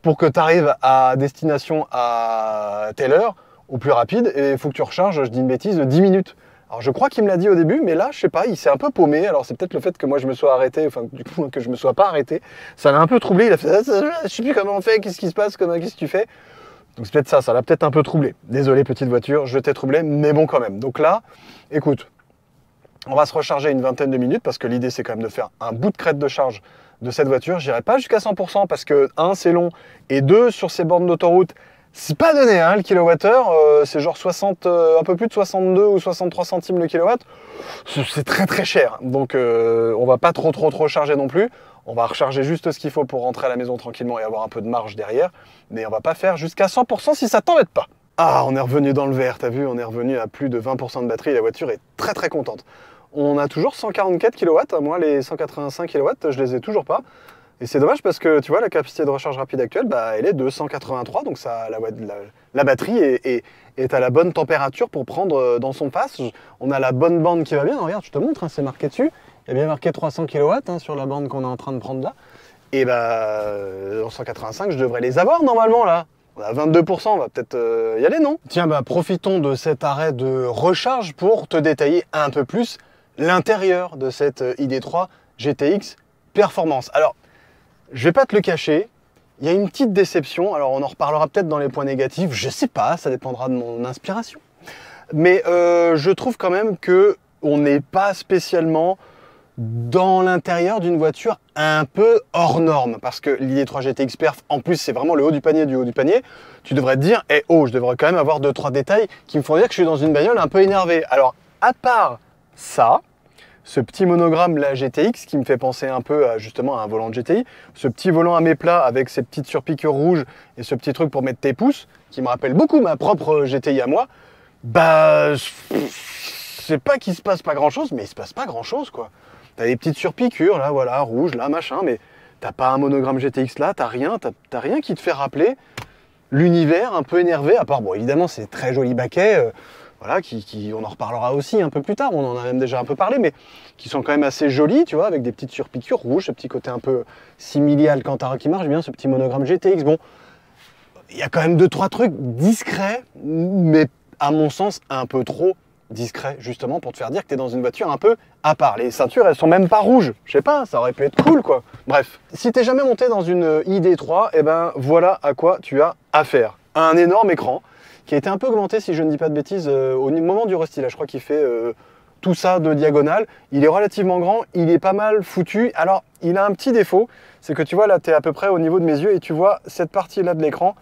pour que tu arrives à destination à telle heure, au plus rapide, et il faut que tu recharges, je dis une bêtise, de 10 minutes. Alors je crois qu'il me l'a dit au début, mais là, je sais pas, il s'est un peu paumé. Alors c'est peut-être le fait que moi je me sois arrêté, enfin du coup que je me sois pas arrêté. Ça l'a un peu troublé, il a fait je sais plus comment on fait, qu'est-ce qui se passe, qu'est-ce que tu fais. Donc c'est peut-être ça l'a peut-être un peu troublé. Désolé petite voiture, je t'ai troublé, mais bon quand même. Donc là, écoute, on va se recharger une vingtaine de minutes parce que l'idée c'est quand même de faire un bout de crête de charge de cette voiture. J'irai pas jusqu'à 100% parce que 1 c'est long et 2 sur ces bornes d'autoroute, c'est pas donné, hein, le kilowattheure, c'est genre 60, un peu plus de 62 ou 63 centimes le kilowatt. C'est très très cher, donc on va pas trop charger non plus. On va recharger juste ce qu'il faut pour rentrer à la maison tranquillement et avoir un peu de marge derrière, mais on va pas faire jusqu'à 100% si ça t'embête pas. Ah, on est revenu dans le vert, t'as vu, on est revenu à plus de 20% de batterie, la voiture est très très contente. On a toujours 144 kW, moi les 185 kW, je les ai toujours pas. Et c'est dommage parce que tu vois, la capacité de recharge rapide actuelle, bah, elle est de 183, donc ça, la batterie est à la bonne température pour prendre dans son passage. On a la bonne bande qui va bien, regarde, je te montre, hein, c'est marqué dessus. Il y a bien marqué 300 kW hein, sur la bande qu'on est en train de prendre là. Et bah, en 185, je devrais les avoir normalement là. On a 22%, on va peut-être y aller, non? Tiens, bah profitons de cet arrêt de recharge pour te détailler un peu plus l'intérieur de cette ID3 GTX Performance. Alors, je vais pas te le cacher, il y a une petite déception. Alors, on en reparlera peut-être dans les points négatifs, je sais pas, ça dépendra de mon inspiration. Mais je trouve quand même que on n'est pas spécialement dans l'intérieur d'une voiture un peu hors norme, parce que l'ID3 GTX Perf, en plus c'est vraiment le haut du panier du haut du panier, tu devrais te dire, eh oh, je devrais quand même avoir 2-3 détails qui me font dire que je suis dans une bagnole un peu énervée. Alors, à part ça, ce petit monogramme la GTX qui me fait penser un peu à, justement à un volant de GTI, ce petit volant à mes plats avec ces petites surpiqûres rouges et ce petit truc pour mettre tes pouces, qui me rappelle beaucoup ma propre GTI à moi, bah, c'est pas qu'il se passe pas grand chose, mais il se passe pas grand chose quoi. T'as des petites surpiqûres, là, voilà, rouge, là, machin, mais t'as pas un monogramme GTX là, t'as rien qui te fait rappeler l'univers un peu énervé, à part, bon, évidemment, c'est très joli baquet, voilà, on en reparlera aussi un peu plus tard, on en a même déjà un peu parlé, mais qui sont quand même assez jolis, tu vois, avec des petites surpiqûres rouges, ce petit côté un peu simili Alcantara qui marche bien, ce petit monogramme GTX, bon, il y a quand même 2-3 trucs discrets, mais à mon sens, un peu trop discret justement pour te faire dire que tu es dans une voiture un peu à part. Les ceintures elles sont même pas rouges, je sais pas, ça aurait pu être cool quoi. Bref, si t'es jamais monté dans une ID3, et ben voilà à quoi tu as affaire. Un énorme écran qui a été un peu augmenté si je ne dis pas de bêtises au moment du restylage, je crois qu'il fait tout ça de diagonale, il est relativement grand, il est pas mal foutu. Alors il a un petit défaut, c'est que tu vois là tu es à peu près au niveau de mes yeux et tu vois cette partie là de l'écran,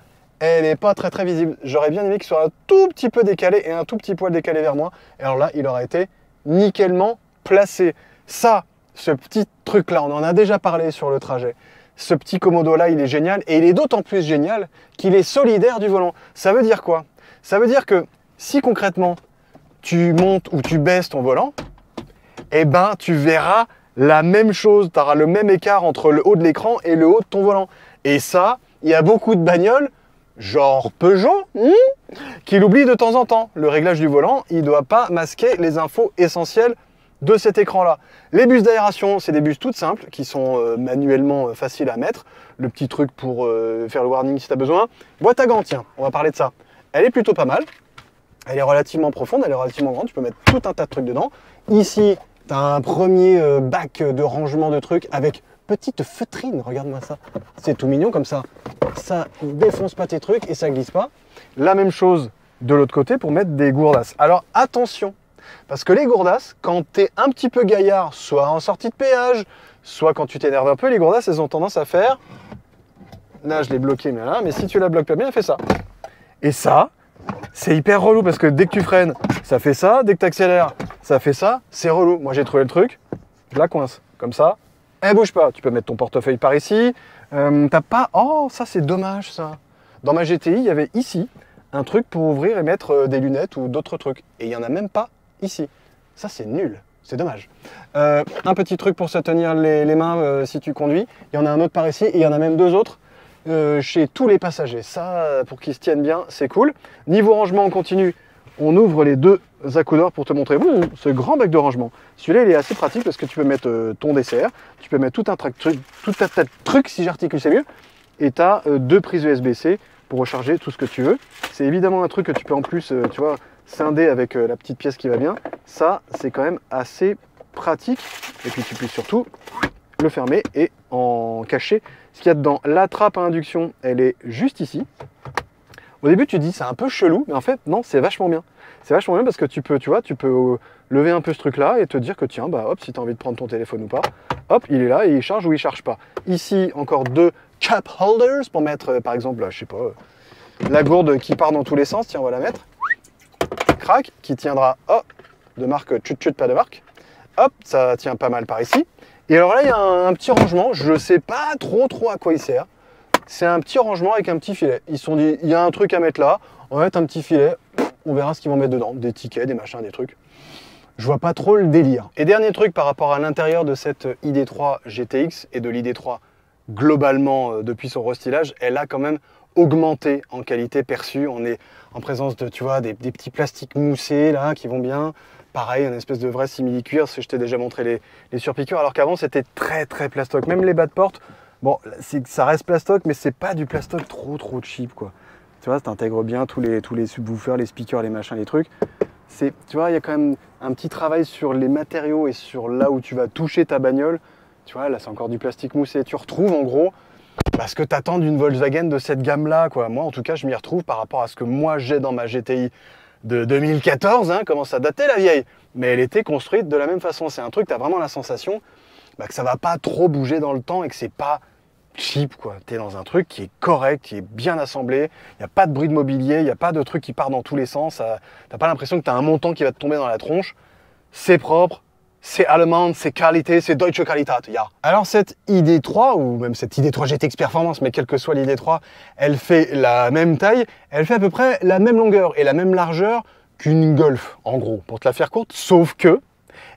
elle n'est pas très visible. J'aurais bien aimé qu'il soit un tout petit peu décalé et un tout petit poil décalé vers moi. Et alors là, il aurait été nickelement placé. Ça, ce petit truc-là, on en a déjà parlé sur le trajet. Ce petit commodo-là, il est génial. Et il est d'autant plus génial qu'il est solidaire du volant. Ça veut dire quoi? Ça veut dire que si concrètement, tu montes ou tu baisses ton volant, eh ben, tu verras la même chose. Tu auras le même écart entre le haut de l'écran et le haut de ton volant. Et ça, il y a beaucoup de bagnoles genre Peugeot, qui l'oublie de temps en temps. Le réglage du volant, il ne doit pas masquer les infos essentielles de cet écran-là. Les bus d'aération, c'est des bus toutes simples, qui sont manuellement faciles à mettre. Le petit truc pour faire le warning si tu as besoin. Boîte à gants, tiens, on va parler de ça. Elle est plutôt pas mal. Elle est relativement profonde, elle est relativement grande. Tu peux mettre tout un tas de trucs dedans. Ici, tu as un premier bac de rangement de trucs avec petite feutrine, regarde-moi ça. C'est tout mignon comme ça. Ça défonce pas tes trucs et ça glisse pas. La même chose de l'autre côté pour mettre des gourdasses. Alors attention, parce que les gourdasses, quand tu es un petit peu gaillard, soit en sortie de péage, soit quand tu t'énerves un peu, les gourdasses, elles ont tendance à faire... Là, je l'ai bloqué, mais là, mais si tu la bloques pas bien, elle fait ça. Et ça, c'est hyper relou parce que dès que tu freines, ça fait ça. Dès que tu accélères, ça fait ça. C'est relou. Moi, j'ai trouvé le truc. Je la coince comme ça. Elle bouge pas. Tu peux mettre ton portefeuille par ici. T'as pas... Oh, ça, c'est dommage, ça. Dans ma GTI, il y avait ici un truc pour ouvrir et mettre des lunettes ou d'autres trucs. Et il n'y en a même pas ici. Ça, c'est nul. C'est dommage. Un petit truc pour se tenir les mains si tu conduis. Il y en a un autre par ici et il y en a même deux autres chez tous les passagers. Ça, pour qu'ils se tiennent bien, c'est cool. Niveau rangement, on continue. On ouvre les deux accoudeurs pour te montrer ce grand bac de rangement. Celui-là, il est assez pratique parce que tu peux mettre ton dessert, tu peux mettre tout un tas de trucs, si j'articule, c'est mieux. Et tu as deux prises USB-C pour recharger tout ce que tu veux. C'est évidemment un truc que tu peux en plus, tu vois, scinder avec la petite pièce qui va bien. Ça, c'est quand même assez pratique. Et puis, tu peux surtout le fermer et en cacher ce qu'il y a dedans. La trappe à induction, elle est juste ici. Au début, tu te dis c'est un peu chelou, mais en fait, non, c'est vachement bien. C'est vachement bien parce que tu peux, tu vois, tu peux lever un peu ce truc-là et te dire que tiens, bah hop, si tu as envie de prendre ton téléphone ou pas, hop, il est là et il charge ou il charge pas. Ici, encore deux cup holders pour mettre, par exemple, je sais pas, la gourde qui part dans tous les sens. Tiens, on va la mettre. Crac, qui tiendra, hop, de marque chut-chut, pas de marque. Hop, ça tient pas mal par ici. Et alors là, il y a un petit rangement, je sais pas trop à quoi il sert. C'est un petit rangement avec un petit filet. Ils se sont dit, il y a un truc à mettre là, on va mettre un petit filet, on verra ce qu'ils vont mettre dedans. Des tickets, des machins, des trucs. Je vois pas trop le délire. Et dernier truc par rapport à l'intérieur de cette ID3 GTX et de l'ID3 globalement depuis son restylage, elle a quand même augmenté en qualité perçue. On est en présence de, tu vois, des petits plastiques moussés là qui vont bien. Pareil, une espèce de vrai simili-cuir, parce que je t'ai déjà montré les surpiqûres, alors qu'avant c'était très plastoc. Même les bas de porte, Bon, ça reste plastoc, mais c'est pas du plastoc trop cheap, quoi. Tu vois, ça intègre bien tous les subwoofers, les speakers, les machins, les trucs. Tu vois, il y a quand même un petit travail sur les matériaux et sur là où tu vas toucher ta bagnole. Tu vois, là, c'est encore du plastique moussé. Tu retrouves, en gros, ce que tu attends d'une Volkswagen de cette gamme-là, quoi. Moi, en tout cas, je m'y retrouve par rapport à ce que moi, j'ai dans ma GTI de 2014. Hein, commence à dater, la vieille. Mais elle était construite de la même façon. C'est un truc, tu as vraiment la sensation que ça va pas trop bouger dans le temps et que c'est pas cheap, quoi. Tu es dans un truc qui est correct, qui est bien assemblé, il n'y a pas de bruit de mobilier, il n'y a pas de truc qui part dans tous les sens, tu n'as pas l'impression que tu as un montant qui va te tomber dans la tronche. C'est propre, c'est allemand, c'est qualité, c'est Deutsche Qualität, ja. Alors cette ID3, ou même cette ID3 GTX Performance, mais quelle que soit l'ID3, elle fait la même taille, elle fait à peu près la même longueur et la même largeur qu'une Golf, en gros, pour te la faire courte, sauf que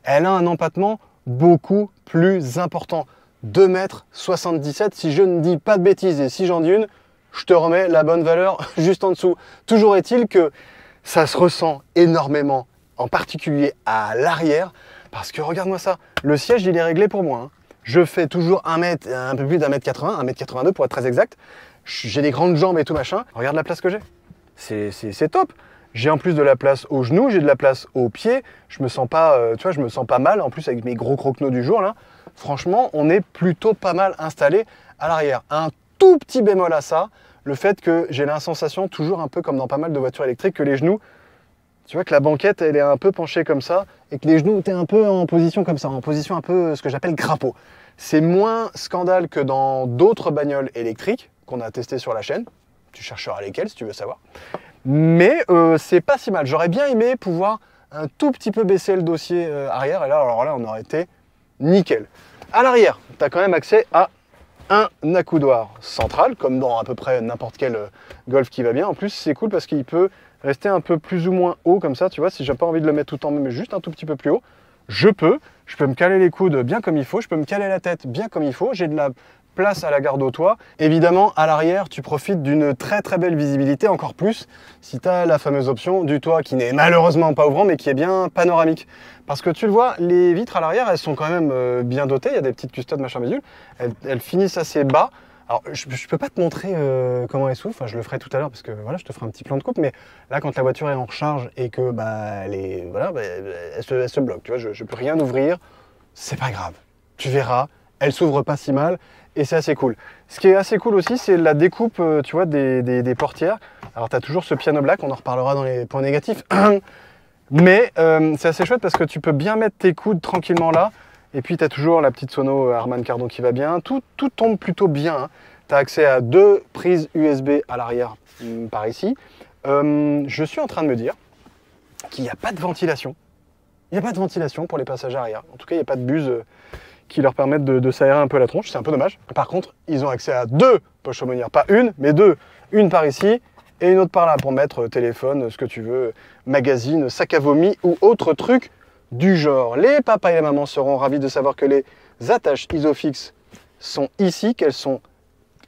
elle a un empattement beaucoup plus important. 2,77 m, si je ne dis pas de bêtises et si j'en dis une, je te remets la bonne valeur juste en dessous. Toujours est-il que ça se ressent énormément, en particulier à l'arrière, parce que regarde-moi ça, le siège il est réglé pour moi. Hein. Je fais toujours un peu plus d'1,80 m, 1,82 m pour être très exact. J'ai des grandes jambes et tout machin. Regarde la place que j'ai. C'est top. J'ai en plus de la place aux genoux, j'ai de la place aux pieds. Je me sens pas, tu vois, je me sens pas mal. En plus avec mes gros croquenots du jour là. Franchement, on est plutôt pas mal installé à l'arrière. Un tout petit bémol à ça, le fait que j'ai la sensation, toujours un peu comme dans pas mal de voitures électriques, que les genoux, tu vois que la banquette, elle est un peu penchée comme ça, et que les genoux, tu es un peu en position comme ça, en position un peu ce que j'appelle crapaud. C'est moins scandale que dans d'autres bagnoles électriques qu'on a testées sur la chaîne. Tu chercheras lesquelles si tu veux savoir. Mais c'est pas si mal. J'aurais bien aimé pouvoir un tout petit peu baisser le dossier arrière, et là, alors là, on aurait été nickel. À l'arrière, tu as quand même accès à un accoudoir central, comme dans à peu près n'importe quel Golf qui va bien. En plus, c'est cool parce qu'il peut rester un peu plus ou moins haut, comme ça, tu vois, si j'ai pas envie de le mettre tout en haut, mais juste un tout petit peu plus haut, je peux me caler les coudes bien comme il faut, je peux me caler la tête bien comme il faut, j'ai de la place à la garde au toit. Évidemment, à l'arrière, tu profites d'une très belle visibilité, encore plus si tu as la fameuse option du toit qui n'est malheureusement pas ouvrant, mais qui est bien panoramique. Parce que tu le vois, les vitres à l'arrière, elles sont quand même bien dotées, il y a des petites custodes machin bidule, elles finissent assez bas. Alors, je peux pas te montrer comment elles s'ouvrent, enfin, je le ferai tout à l'heure parce que voilà, je te ferai un petit plan de coupe, mais là, quand la voiture est en recharge et que elle se bloque, tu vois, je peux rien ouvrir, c'est pas grave. Tu verras, elle s'ouvre pas si mal et c'est assez cool. Ce qui est assez cool aussi, c'est la découpe, tu vois, des portières. Alors, tu as toujours ce piano black, on en reparlera dans les points négatifs, mais c'est assez chouette parce que tu peux bien mettre tes coudes tranquillement là. Et puis, tu as toujours la petite sono Harman Kardon qui va bien. Tout tombe plutôt bien. Hein. Tu as accès à 2 prises USB à l'arrière par ici. Je suis en train de me dire qu'il n'y a pas de ventilation. Il n'y a pas de ventilation pour les passagers arrière. En tout cas, il n'y a pas de buse qui leur permettent de s'aérer un peu la tronche. C'est un peu dommage. Par contre, ils ont accès à 2 poches aumônières. Pas une, mais 2. Une par ici et une autre par là pour mettre téléphone, ce que tu veux, magazine, sac à vomi ou autre truc du genre. Les papas et les mamans seront ravis de savoir que les attaches Isofix sont ici, qu'elles sont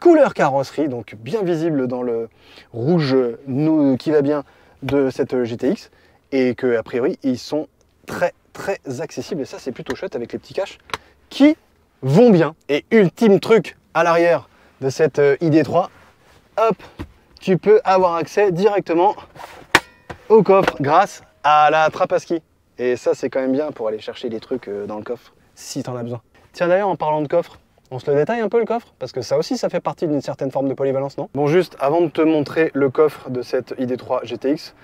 couleur carrosserie, donc bien visibles dans le rouge qui va bien de cette GTX, et que a priori ils sont très accessibles, et ça c'est plutôt chouette avec les petits caches qui vont bien. Et ultime truc à l'arrière de cette ID3, hop, tu peux avoir accès directement au coffre grâce à la trappe à ski. Et ça, c'est quand même bien pour aller chercher des trucs dans le coffre, si tu en as besoin. Tiens, d'ailleurs, en parlant de coffre, on se le détaille un peu le coffre? Parce que ça aussi, ça fait partie d'une certaine forme de polyvalence, non? Bon, juste, avant de te montrer le coffre de cette ID3 GTX,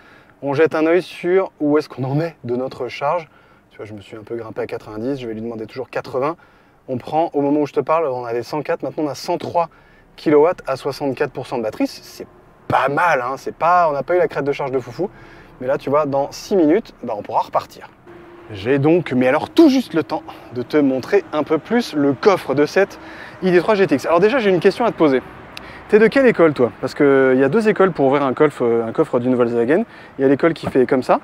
on jette un œil sur où est-ce qu'on en est de notre charge. Tu vois, je me suis un peu grimpé à 90, je vais lui demander toujours 80. On prend, au moment où je te parle, on avait 104, maintenant on a 103 kW à 64% de batterie. C'est pas mal, hein, on n'a pas eu la crête de charge de foufou. Mais là, tu vois, dans 6 minutes, on pourra repartir. J'ai donc, mais alors tout juste le temps de te montrer un peu plus le coffre de cette ID3 GTX. Alors déjà, j'ai une question à te poser. T'es de quelle école, toi? Parce qu'il y a 2 écoles pour ouvrir un coffre d'une Volkswagen. Il y a l'école qui fait comme ça,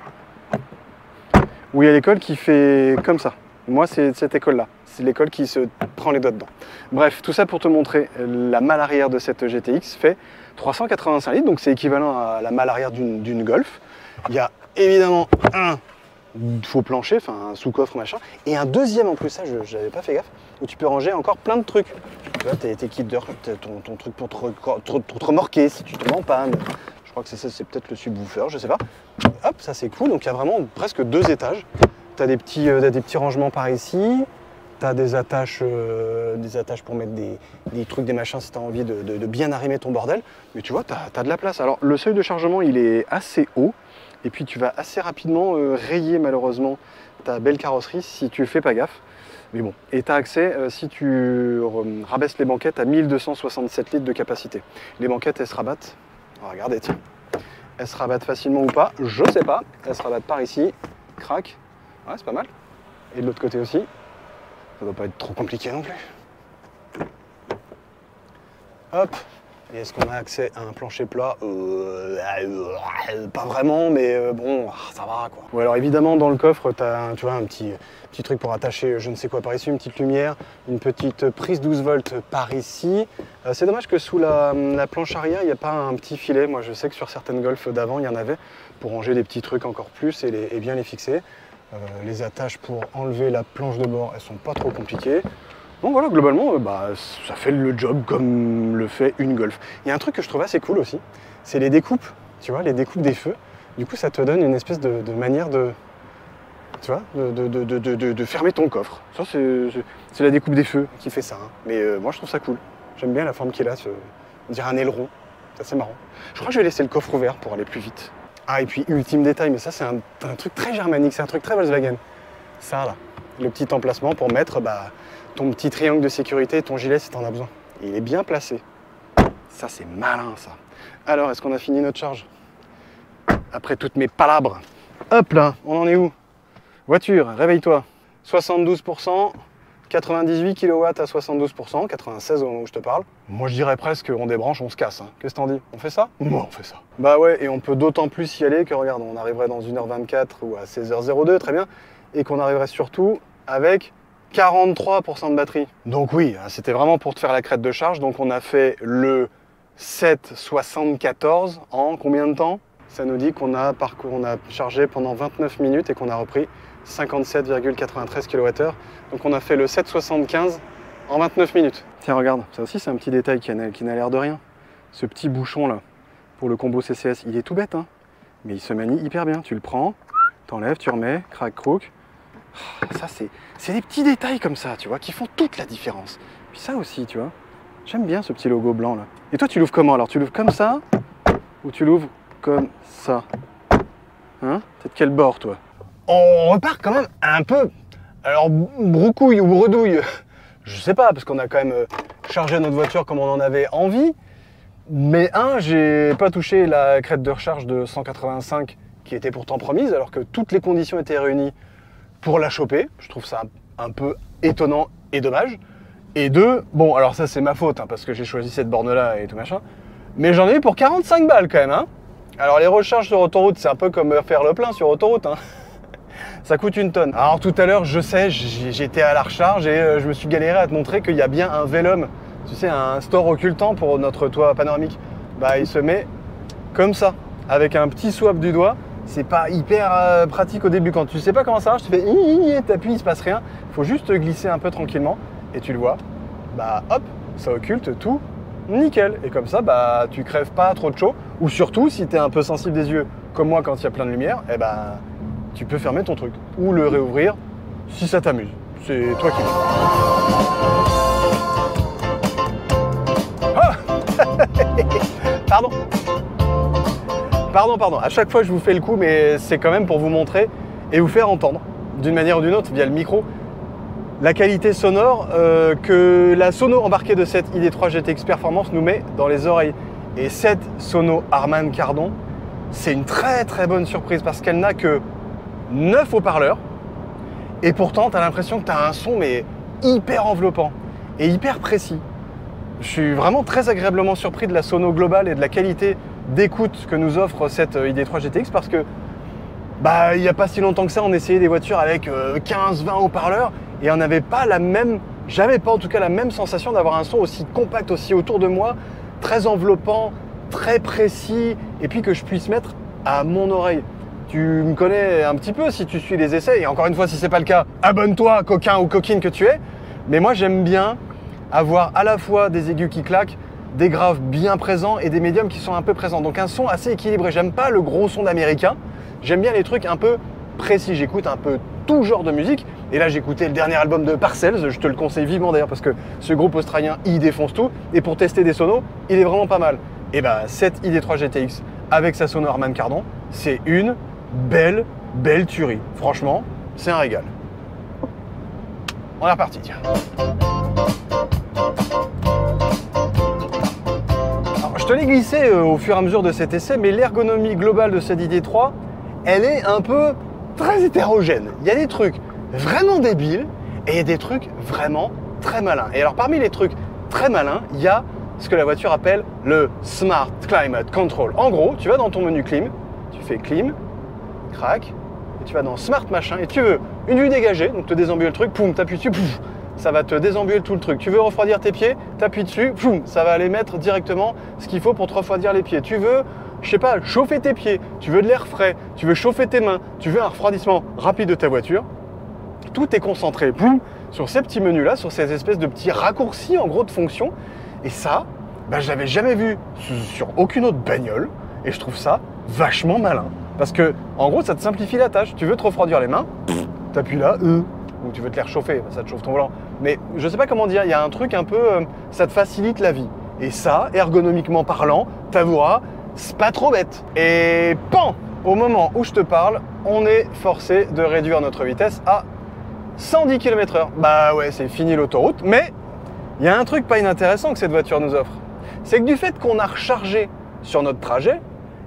ou il y a l'école qui fait comme ça. Moi, c'est cette école-là. C'est l'école qui se prend les doigts dedans. Bref, tout ça pour te montrer la malle arrière de cette GTX fait 385 litres, donc c'est équivalent à la malle arrière d'une Golf. Il y a évidemment un faux plancher, enfin un sous-coffre machin, et un deuxième en plus, ça je n'avais pas fait gaffe, où tu peux ranger encore plein de trucs. Tu vois, tes kits de ton truc pour te remorquer si tu tombes en panne. Je crois que c'est peut-être le subwoofer, je sais pas. Hop, ça c'est cool, donc il y a vraiment presque 2 étages. Tu as des petits rangements par ici, tu as des attaches pour mettre des trucs, des machins si tu as envie de bien arrimer ton bordel. Mais tu vois, tu as de la place. Alors le seuil de chargement, il est assez haut. Et puis tu vas assez rapidement rayer malheureusement ta belle carrosserie si tu fais pas gaffe. Mais bon, et tu as accès, si tu rabaisses les banquettes, à 1267 litres de capacité. Les banquettes, elles se rabattent. Alors, regardez, tiens. Elles se rabattent facilement ou pas, je sais pas. Elles se rabattent par ici, crac. Ouais, c'est pas mal. Et de l'autre côté aussi. Ça doit pas être trop compliqué non plus. Hop. Et est-ce qu'on a accès à un plancher plat? Pas vraiment, mais bon, ça va quoi. Ou alors évidemment dans le coffre, tu as tu vois, un petit truc pour attacher je ne sais quoi par ici, une petite lumière, une petite prise 12 volts par ici. C'est dommage que sous la planche arrière, il n'y a pas un petit filet. Moi je sais que sur certaines Golf d'avant, il y en avait pour ranger des petits trucs encore plus et bien les fixer. Les attaches pour enlever la planche de bord, elles sont pas trop compliquées. Donc voilà, globalement, ça fait le job comme le fait une Golf. Il y a un truc que je trouve assez cool aussi, c'est les découpes, tu vois, les découpes des feux. Du coup, ça te donne une espèce de manière de, tu vois, de fermer ton coffre. Ça, c'est la découpe des feux qui fait ça. Hein. Mais moi, je trouve ça cool. J'aime bien la forme qu'il a, on dirait un aileron. Ça, c'est marrant. Je crois que je vais laisser le coffre ouvert pour aller plus vite. Ah, et puis, ultime détail, mais ça, c'est un truc très germanique, c'est un truc très Volkswagen. Ça, là, le petit emplacement pour mettre, ton petit triangle de sécurité et ton gilet si tu en as besoin. Et il est bien placé. Ça, c'est malin, ça. Alors, est-ce qu'on a fini notre charge? Après toutes mes palabres. Hop là, on en est où? Voiture, réveille-toi. 72%, 98 kW à 72%, 96 au moment où je te parle. Moi, je dirais presque, on débranche, on se casse. Hein. Qu'est-ce que t'en dis? On fait ça? Bon, on fait ça. Bah ouais, et on peut d'autant plus y aller que, regarde, on arriverait dans 1h24 ou à 16h02, très bien, et qu'on arriverait surtout avec 43% de batterie. Donc oui, c'était vraiment pour te faire la crête de charge. Donc on a fait le 7,74 en combien de temps? Ça nous dit qu'on a chargé pendant 29 minutes et qu'on a repris 57,93 kWh. Donc on a fait le 7,75 en 29 minutes. Tiens, regarde, ça aussi c'est un petit détail qui n'a l'air de rien. Ce petit bouchon là, pour le combo CCS, il est tout bête, hein, mais il se manie hyper bien. Tu le prends, t'enlèves, tu remets, crac, croc. Ça, c'est des petits détails comme ça, tu vois, qui font toute la différence. Puis ça aussi, tu vois, j'aime bien ce petit logo blanc là. Et toi, tu l'ouvres comment? Alors, tu l'ouvres comme ça ou tu l'ouvres comme ça? Hein? T'es de quel bord, toi? On repart quand même un peu, alors broucouille ou bredouille, je sais pas, parce qu'on a quand même chargé notre voiture comme on en avait envie. Mais j'ai pas touché la crête de recharge de 185 qui était pourtant promise, alors que toutes les conditions étaient réunies pour la choper. Je trouve ça un peu étonnant et dommage. Et deux, bon, alors ça c'est ma faute, hein, parce que j'ai choisi cette borne-là et tout machin, mais j'en ai eu pour 45 balles quand même. Hein. Alors les recharges sur autoroute, c'est un peu comme faire le plein sur autoroute. Hein. Ça coûte une tonne. Alors tout à l'heure, je sais, j'étais à la recharge et je me suis galéré à te montrer qu'il y a bien un Vélum, tu sais, un store occultant pour notre toit panoramique. Il se met comme ça, avec un petit swap du doigt. C'est pas hyper pratique au début quand tu sais pas comment ça marche, tu fais t'appuies, il se passe rien. Il faut juste glisser un peu tranquillement et tu le vois. Hop, ça occulte tout, nickel. Et comme ça, tu crèves pas trop de chaud. Ou surtout, si tu es un peu sensible des yeux, comme moi quand il y a plein de lumière, tu peux fermer ton truc. Ou le réouvrir si ça t'amuse. C'est toi qui Pardon. Pardon, à chaque fois je vous fais le coup, mais c'est quand même pour vous montrer et vous faire entendre, d'une manière ou d'une autre, via le micro, la qualité sonore que la sono embarquée de cette ID3 GTX Performance nous met dans les oreilles. Et cette sono Harman Kardon, c'est une très très bonne surprise parce qu'elle n'a que 9 haut-parleurs et pourtant tu as l'impression que tu as un son mais hyper enveloppant et hyper précis. Je suis vraiment très agréablement surpris de la sono globale et de la qualité d'écoute que nous offre cette ID3 GTX parce que il n'y a pas si longtemps que ça, on essayait des voitures avec 15-20 haut-parleurs et on n'avait pas j'avais pas en tout cas la même sensation d'avoir un son aussi compact, aussi autour de moi, très enveloppant, très précis et puis que je puisse mettre à mon oreille. Tu me connais un petit peu si tu suis les essais, et encore une fois, si c'est pas le cas, abonne-toi, coquin ou coquine que tu es. Mais moi, j'aime bien avoir à la fois des aigus qui claquent, des graves bien présents et des médiums qui sont un peu présents. Donc un son assez équilibré. J'aime pas le gros son d'américain, j'aime bien les trucs un peu précis. J'écoute un peu tout genre de musique. Et là, j'ai écouté le dernier album de Parcells, je te le conseille vivement d'ailleurs parce que ce groupe australien, il défonce tout. Et pour tester des sonos, il est vraiment pas mal. Et bah, cette ID3 GTX avec sa sono Harman Kardon, c'est une belle tuerie. Franchement, c'est un régal. On est reparti, tiens. Alors, je te l'ai glissé au fur et à mesure de cet essai, mais l'ergonomie globale de cette ID3, elle est un peu très hétérogène. Il y a des trucs vraiment débiles et il y a des trucs vraiment très malins. Et alors, parmi les trucs très malins, il y a ce que la voiture appelle le Smart Climate Control. En gros, tu vas dans ton menu clim, tu fais clim, crac, et tu vas dans Smart machin, et tu veux une vue dégagée, donc te désembuler le truc, poum, t'appuies dessus, pouf, ça va te désembuler tout le truc. Tu veux refroidir tes pieds, t'appuies dessus, poum, ça va aller mettre directement ce qu'il faut pour te refroidir les pieds. Tu veux, je sais pas, chauffer tes pieds, tu veux de l'air frais, tu veux chauffer tes mains, tu veux un refroidissement rapide de ta voiture, tout est concentré, poum, sur ces petits menus là, sur ces espèces de petits raccourcis en gros de fonctions. Et ça, bah, je l'avais jamais vu sur aucune autre bagnole et je trouve ça vachement malin. Parce que, en gros, ça te simplifie la tâche. Tu veux te refroidir les mains, t'appuies là, ou tu veux te les réchauffer, ça te chauffe ton volant. Mais je sais pas comment dire, il y a un truc un peu, ça te facilite la vie. Et ça, ergonomiquement parlant, t'avoueras, c'est pas trop bête. Et pan, au moment où je te parle, on est forcé de réduire notre vitesse à 110 km/h. Bah ouais, c'est fini l'autoroute, mais il y a un truc pas inintéressant que cette voiture nous offre. C'est que du fait qu'on a rechargé sur notre trajet,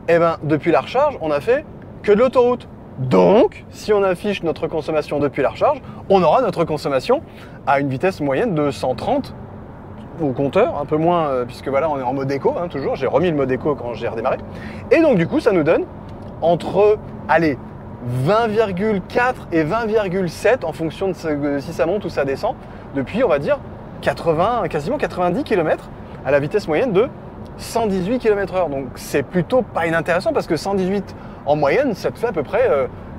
eh ben, depuis la recharge, on a fait que de l'autoroute. Donc, si on affiche notre consommation depuis la recharge, on aura notre consommation à une vitesse moyenne de 130 au compteur, un peu moins, puisque voilà, on est en mode éco, hein, toujours. J'ai remis le mode éco quand j'ai redémarré. Et donc, du coup, ça nous donne entre, allez, 20,4 et 20,7 en fonction de si ça monte ou ça descend, depuis, on va dire, 80, quasiment 90 km à la vitesse moyenne de 118 km/h. Donc c'est plutôt pas inintéressant parce que 118 en moyenne, ça te fait à peu près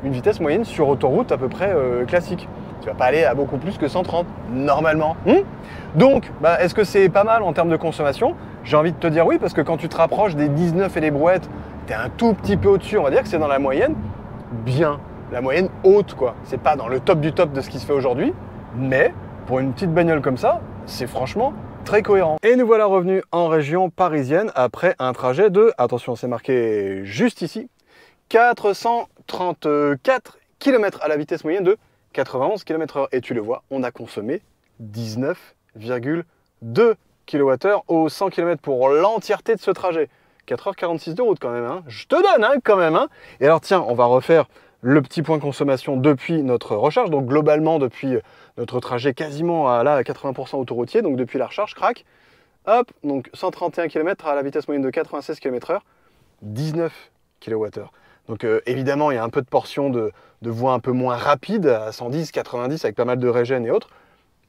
une vitesse moyenne sur autoroute à peu près classique. Tu vas pas aller à beaucoup plus que 130 normalement. Donc, bah, est-ce que c'est pas mal en termes de consommation? J'ai envie de te dire oui, parce que quand tu te rapproches des 19 et les brouettes, tu es un tout petit peu au-dessus. On va dire que c'est dans la moyenne bien, la moyenne haute, quoi. C'est pas dans le top du top de ce qui se fait aujourd'hui, mais pour une petite bagnole comme ça, c'est franchement très cohérent. Et nous voilà revenus en région parisienne après un trajet de, attention, c'est marqué juste ici, 434 km à la vitesse moyenne de 91 km/h. Et tu le vois, on a consommé 19,2 kWh au 100 km pour l'entièreté de ce trajet. 4h46 de route quand même, hein. Je te donne hein, quand même. Hein. Et alors tiens, on va refaire le petit point consommation depuis notre recharge. Donc globalement, depuis notre trajet quasiment à 80% autoroutier, donc depuis la recharge, crac, hop, donc 131 km à la vitesse moyenne de 96 km/h, 19 kWh. Donc évidemment, il y a un peu de portion de voie un peu moins rapide, à 110, 90, avec pas mal de régène et autres,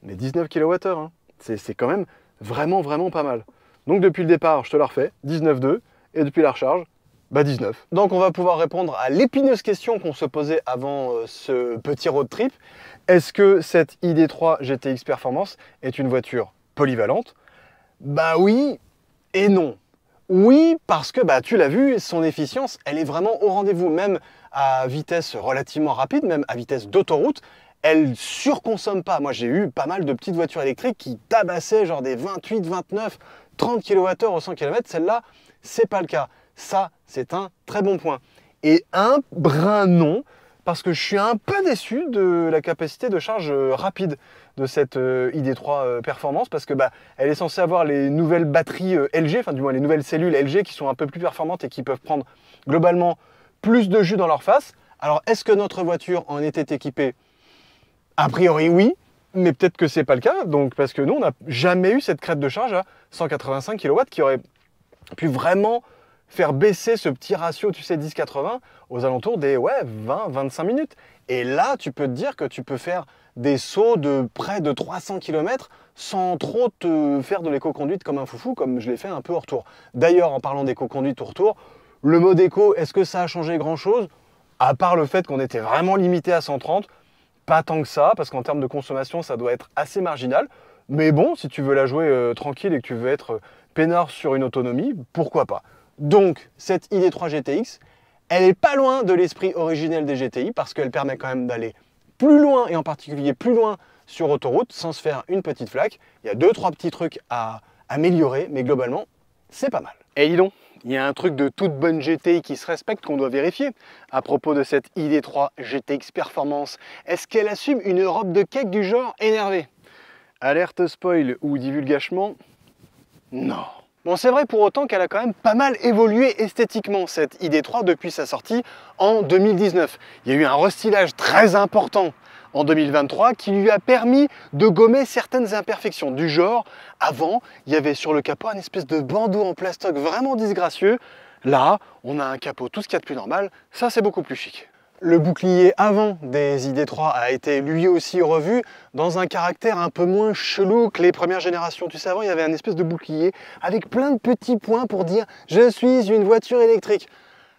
mais 19 kWh, hein. C'est quand même vraiment pas mal. Donc depuis le départ, je te la refais, 19,2, et depuis la recharge, bah 19. Donc on va pouvoir répondre à l'épineuse question qu'on se posait avant ce petit road trip. Est-ce que cette ID3 GTX Performance est une voiture polyvalente? Bah oui et non. Oui, parce que bah, tu l'as vu, son efficience, elle est vraiment au rendez-vous. Même à vitesse relativement rapide, même à vitesse d'autoroute, elle surconsomme pas. Moi, j'ai eu pas mal de petites voitures électriques qui tabassaient genre des 28, 29, 30 kWh au 100 km. Celle-là, c'est pas le cas. Ça, c'est un très bon point. Et un brin non, parce que je suis un peu déçu de la capacité de charge rapide de cette ID3 Performance, parce que bah, elle est censée avoir les nouvelles batteries LG, enfin du moins les nouvelles cellules LG qui sont un peu plus performantes et qui peuvent prendre globalement plus de jus dans leur face. Alors, est-ce que notre voiture en était équipée? A priori, oui, mais peut-être que c'est pas le cas, donc, parce que nous, on n'a jamais eu cette crête de charge à 185 kW qui aurait pu vraiment faire baisser ce petit ratio, tu sais, 10-80 aux alentours des 20-25 minutes. Et là, tu peux te dire que tu peux faire des sauts de près de 300 km sans trop te faire de l'éco-conduite comme un foufou, comme je l'ai fait un peu au retour. D'ailleurs, en parlant d'éco-conduite au retour, le mode éco, est-ce que ça a changé grand-chose? À part le fait qu'on était vraiment limité à 130, pas tant que ça, parce qu'en termes de consommation, ça doit être assez marginal. Mais bon, si tu veux la jouer tranquille et que tu veux être peinard sur une autonomie, pourquoi pas. Donc, cette ID3 GTX, elle est pas loin de l'esprit originel des GTI, parce qu'elle permet quand même d'aller plus loin, et en particulier plus loin sur autoroute, sans se faire une petite flaque. Il y a 2-3 petits trucs à améliorer, mais globalement, c'est pas mal. Et dis donc, il y a un truc de toute bonne GTI qui se respecte qu'on doit vérifier à propos de cette ID3 GTX Performance. Est-ce qu'elle assume une robe de cake du genre énervé? Alerte spoil ou divulgachement? Non. Bon, c'est vrai pour autant qu'elle a quand même pas mal évolué esthétiquement, cette ID3, depuis sa sortie en 2019. Il y a eu un restylage très important en 2023 qui lui a permis de gommer certaines imperfections. Du genre, avant, il y avait sur le capot une espèce de bandeau en plastoc vraiment disgracieux. Là, on a un capot tout ce qu'il y a de plus normal, ça c'est beaucoup plus chic. Le bouclier avant des ID3 a été lui aussi revu dans un caractère un peu moins chelou que les premières générations. Tu sais, avant, il y avait un espèce de bouclier avec plein de petits points pour dire « Je suis une voiture électrique ».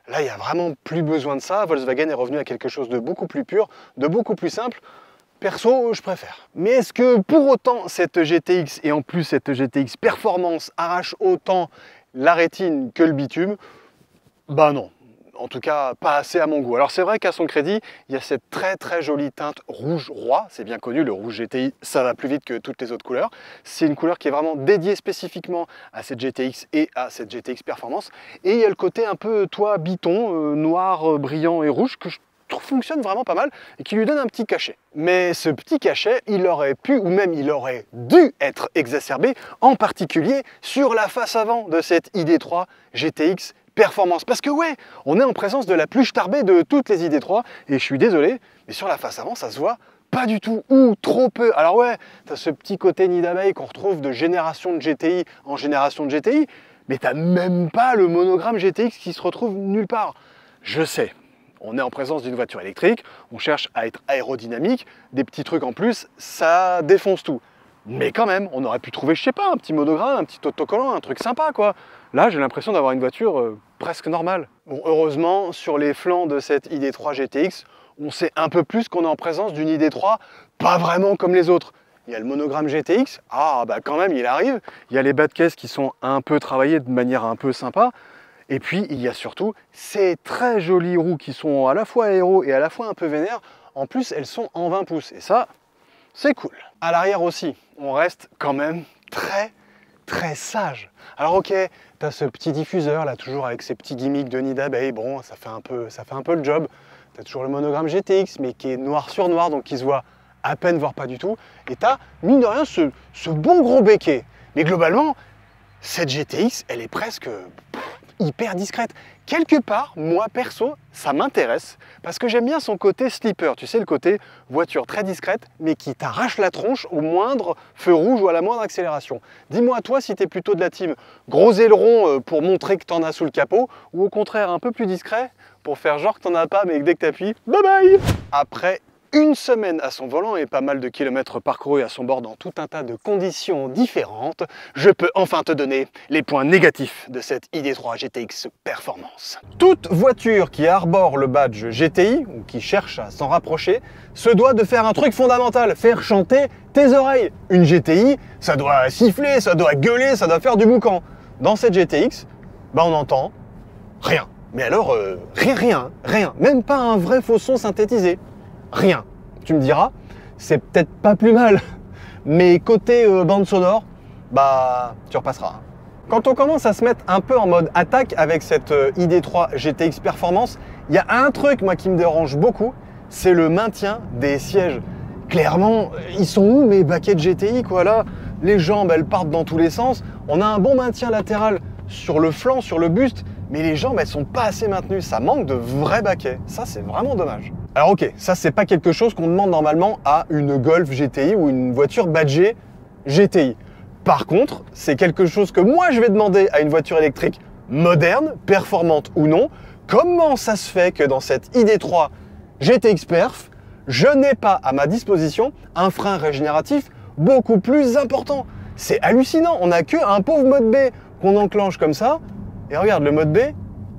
Là, il n'y a vraiment plus besoin de ça. Volkswagen est revenu à quelque chose de beaucoup plus pur, de beaucoup plus simple. Perso, je préfère. Mais est-ce que pour autant cette GTX, et en plus cette GTX Performance, arrache autant la rétine que le bitume? Bah non. En tout cas, pas assez à mon goût. Alors c'est vrai qu'à son crédit, il y a cette très jolie teinte rouge roi. C'est bien connu, le rouge GTI, ça va plus vite que toutes les autres couleurs. C'est une couleur qui est vraiment dédiée spécifiquement à cette GTX et à cette GTX Performance. Et il y a le côté un peu toit biton, noir, brillant et rouge, que je trouve fonctionne vraiment pas mal et qui lui donne un petit cachet. Mais ce petit cachet, il aurait pu, ou même il aurait dû être exacerbé, en particulier sur la face avant de cette ID3 GTX Performance. Parce que ouais, on est en présence de la plus starbée de toutes les ID3, et je suis désolé, mais sur la face avant, ça se voit pas du tout, ou trop peu. Alors ouais, t'as ce petit côté nid d'abeille qu'on retrouve de génération de GTI en génération de GTI, mais t'as même pas le monogramme GTX qui se retrouve nulle part. Je sais, on est en présence d'une voiture électrique, on cherche à être aérodynamique, des petits trucs en plus, ça défonce tout. Mais quand même, on aurait pu trouver, je sais pas, un petit monogramme, un petit autocollant, un truc sympa quoi. Là, j'ai l'impression d'avoir une voiture presque normale. Bon, heureusement, sur les flancs de cette ID3 GTX, on sait un peu plus qu'on est en présence d'une ID3 pas vraiment comme les autres. Il y a le monogramme GTX, ah bah quand même, il arrive. Il y a les bas de caisse qui sont un peu travaillés de manière un peu sympa. Et puis, il y a surtout ces très jolies roues qui sont à la fois aéro et à la fois un peu vénères. En plus, elles sont en 20 pouces. Et ça, c'est cool. À l'arrière aussi, on reste quand même très sage. Alors ok, t'as ce petit diffuseur là, toujours avec ses petits gimmicks de nid d'abeille, bon, ça fait un peu le job. T'as toujours le monogramme GTX, mais qui est noir sur noir, donc qui se voit à peine, voire pas du tout. Et t'as, mine de rien, ce bon gros béquet. Mais globalement, cette GTX, elle est presque hyper discrète. Quelque part, moi perso, ça m'intéresse parce que j'aime bien son côté slipper, tu sais, le côté voiture très discrète mais qui t'arrache la tronche au moindre feu rouge ou à la moindre accélération. Dis-moi toi si t'es plutôt de la team gros aileron pour montrer que t'en as sous le capot ou au contraire un peu plus discret pour faire genre que t'en as pas mais que dès que t'appuies, bye bye. Après une semaine à son volant et pas mal de kilomètres parcourus à son bord dans tout un tas de conditions différentes, je peux enfin te donner les points négatifs de cette ID3 GTX Performance. Toute voiture qui arbore le badge GTI, ou qui cherche à s'en rapprocher, se doit de faire un truc fondamental, faire chanter tes oreilles. Une GTI, ça doit siffler, ça doit gueuler, ça doit faire du boucan. Dans cette GTX, bah on entend rien. Mais alors, rien, même pas un vrai faux son synthétisé. Rien. Tu me diras, c'est peut-être pas plus mal, mais côté bande sonore, bah tu repasseras. Quand on commence à se mettre un peu en mode attaque avec cette ID3 GTX Performance, il y a un truc moi qui me dérange beaucoup, c'est le maintien des sièges. Clairement, ils sont où mes baquets de GTI quoi là? Les jambes elles partent dans tous les sens, on a un bon maintien latéral sur le flanc, sur le buste, mais les jambes elles sont pas assez maintenues, ça manque de vrais baquets, ça c'est vraiment dommage. Alors ok, ça c'est pas quelque chose qu'on demande normalement à une Golf GTI ou une voiture badgée GTI. Par contre, c'est quelque chose que moi je vais demander à une voiture électrique moderne, performante ou non. Comment ça se fait que dans cette ID3 GTX Perf, je n'ai pas à ma disposition un frein régénératif beaucoup plus important? C'est hallucinant, on n'a qu'un pauvre mode B qu'on enclenche comme ça. Et regarde, le mode B,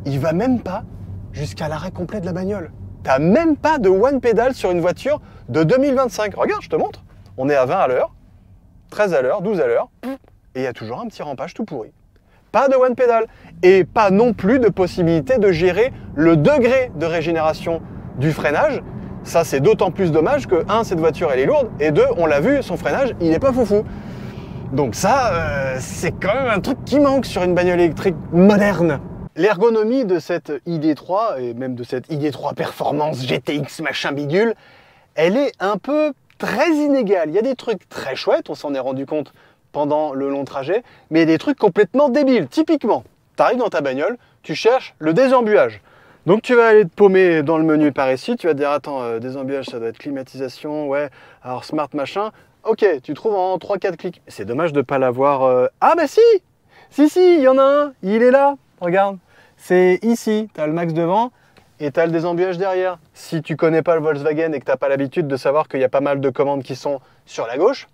il va même pas jusqu'à l'arrêt complet de la bagnole. T'as même pas de one pedal sur une voiture de 2025. Regarde, je te montre. On est à 20 à l'heure, 13 à l'heure, 12 à l'heure, et il y a toujours un petit rampage tout pourri. Pas de one pedal. Et pas non plus de possibilité de gérer le degré de régénération du freinage. Ça, c'est d'autant plus dommage que, un, cette voiture, elle est lourde, et deux, on l'a vu, son freinage, il n'est pas foufou. Donc ça, c'est quand même un truc qui manque sur une bagnole électrique moderne. L'ergonomie de cette ID3, et même de cette ID3 Performance GTX machin bidule, elle est un peu très inégale. Il y a des trucs très chouettes, on s'en est rendu compte pendant le long trajet, mais il y a des trucs complètement débiles. Typiquement, tu arrives dans ta bagnole, tu cherches le désembuage. Donc tu vas aller te paumer dans le menu par ici, tu vas te dire attends, désembuage ça doit être climatisation, ouais, alors smart machin. Ok, tu trouves en 3-4 clics. C'est dommage de ne pas l'avoir... Ah bah si, il y en a un, il est là, regarde. C'est ici, tu as le max devant et tu as le désembuyage derrière. Si tu connais pas le Volkswagen et que tu n'as pas l'habitude de savoir qu'il y a pas mal de commandes qui sont sur la gauche,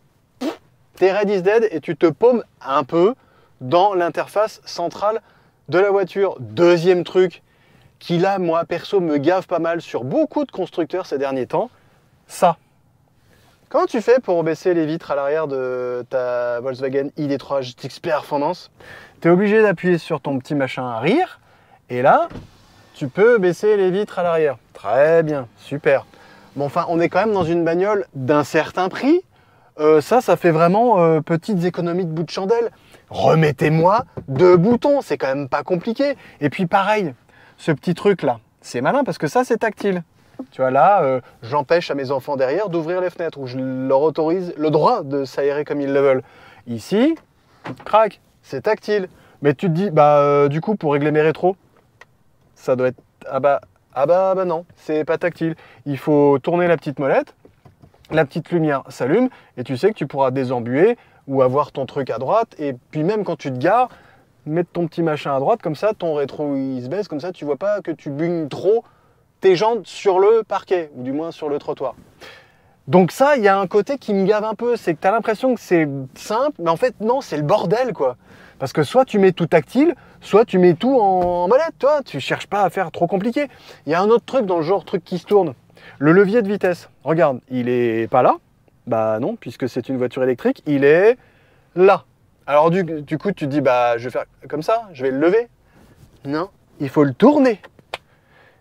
t'es read is dead et tu te paumes un peu dans l'interface centrale de la voiture. Deuxième truc qui là, moi perso, me gave pas mal sur beaucoup de constructeurs ces derniers temps, ça. Comment tu fais pour baisser les vitres à l'arrière de ta Volkswagen ID3 GTX Performance? Tu es obligé d'appuyer sur ton petit machin à rire, et là, tu peux baisser les vitres à l'arrière. Très bien, super. Bon, enfin, on est quand même dans une bagnole d'un certain prix. Ça fait vraiment petites économies de bout de chandelle. Remettez-moi 2 boutons, c'est quand même pas compliqué. Et puis pareil, ce petit truc-là, c'est malin parce que ça, c'est tactile. Tu vois, là, j'empêche à mes enfants derrière d'ouvrir les fenêtres ou je leur autorise le droit de s'aérer comme ils le veulent. Ici, crac, c'est tactile. Mais tu te dis, du coup, pour régler mes rétros, ça doit être... Ah bah non, c'est pas tactile. Il faut tourner la petite molette, la petite lumière s'allume et tu sais que tu pourras désembuer ou avoir ton truc à droite. Et puis même quand tu te gares, mettre ton petit machin à droite, comme ça, ton rétro, il se baisse, comme ça, tu vois pas que tu bugnes trop tes jantes sur le parquet, ou du moins sur le trottoir. Donc ça, il y a un côté qui me gave un peu, c'est que tu as l'impression que c'est simple, mais en fait, non, c'est le bordel, quoi. Parce que soit tu mets tout tactile, soit tu mets tout en molette, toi, tu cherches pas à faire trop compliqué. Il y a un autre truc dans le genre truc qui se tourne, le levier de vitesse. Regarde, il est pas là, bah non, puisque c'est une voiture électrique, il est là. Alors du coup, tu te dis, je vais faire comme ça, je vais le lever. Non, il faut le tourner.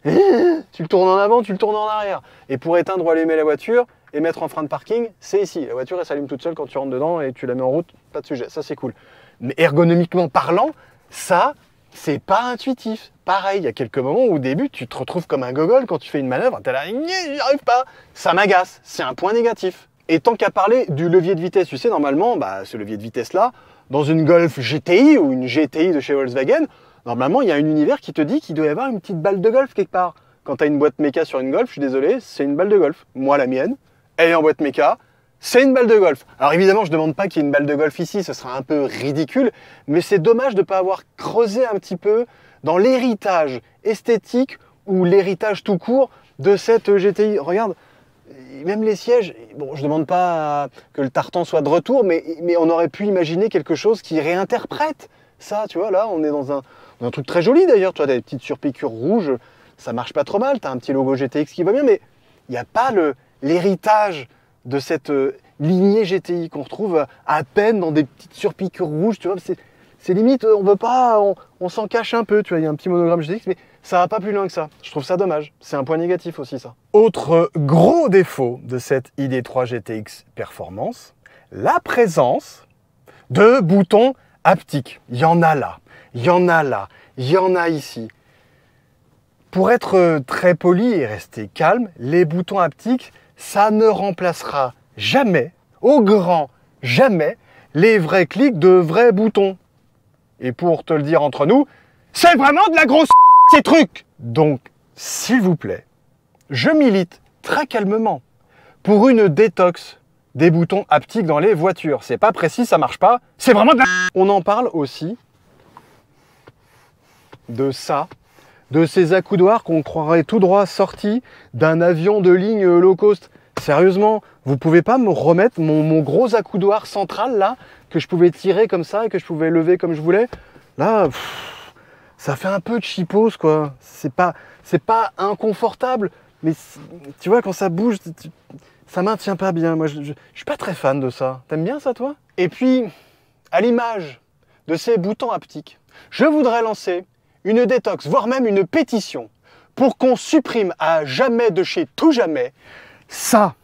Tu le tournes en avant, tu le tournes en arrière. Et pour éteindre ou allumer la voiture et mettre en frein de parking, c'est ici. La voiture, elle s'allume toute seule quand tu rentres dedans et tu la mets en route, pas de sujet. Ça, c'est cool. Mais ergonomiquement parlant, ça, c'est pas intuitif. Pareil, il y a quelques moments où au début, tu te retrouves comme un gogol quand tu fais une manœuvre. T'es là, j'y arrive pas. Ça m'agace. C'est un point négatif. Et tant qu'à parler du levier de vitesse, tu sais, normalement, ce levier de vitesse-là, dans une Golf GTI ou une GTI de chez Volkswagen, normalement, il y a un univers qui te dit qu'il doit y avoir une petite balle de golf quelque part. Quand tu as une boîte méca sur une Golf, je suis désolé, c'est une balle de golf. Moi, la mienne, elle est en boîte méca, c'est une balle de golf. Alors évidemment, je ne demande pas qu'il y ait une balle de golf ici, ce sera un peu ridicule, mais c'est dommage de ne pas avoir creusé un petit peu dans l'héritage esthétique ou l'héritage tout court de cette GTI. Regarde, même les sièges, bon, je ne demande pas que le tartan soit de retour, mais on aurait pu imaginer quelque chose qui réinterprète ça, tu vois, là, on est dans un truc très joli d'ailleurs, tu as des petites surpiqûres rouges, ça marche pas trop mal, tu as un petit logo GTX qui va bien, mais il n'y a pas l'héritage de cette lignée GTI qu'on retrouve à peine dans des petites surpiqûres rouges, tu vois, c'est limite, on veut pas, on s'en cache un peu, tu vois, il y a un petit monogramme GTX, mais ça va pas plus loin que ça. Je trouve ça dommage, c'est un point négatif aussi ça. Autre gros défaut de cette ID3 GTX Performance, la présence de boutons haptiques. Il y en a là, il y en a là, il y en a ici. Pour être très poli et rester calme, les boutons haptiques, ça ne remplacera jamais, au grand jamais, les vrais clics de vrais boutons. Et pour te le dire entre nous, c'est vraiment de la grosse ces trucs. Donc, s'il vous plaît, je milite très calmement pour une détox des boutons haptiques dans les voitures. C'est pas précis, ça marche pas, c'est vraiment de la... On en parle aussi de ça, de ces accoudoirs qu'on croirait tout droit sortis d'un avion de ligne low cost. Sérieusement, vous pouvez pas me remettre mon gros accoudoir central là, que je pouvais tirer comme ça et que je pouvais lever comme je voulais. Là, ça fait un peu de cheapos quoi. C'est pas inconfortable, Mais tu vois, quand ça bouge, ça maintient pas bien. Moi, je suis pas très fan de ça. T'aimes bien ça, toi? Et puis, à l'image de ces boutons haptiques, je voudrais lancer une détox, voire même une pétition, pour qu'on supprime à jamais de chez tout jamais ça,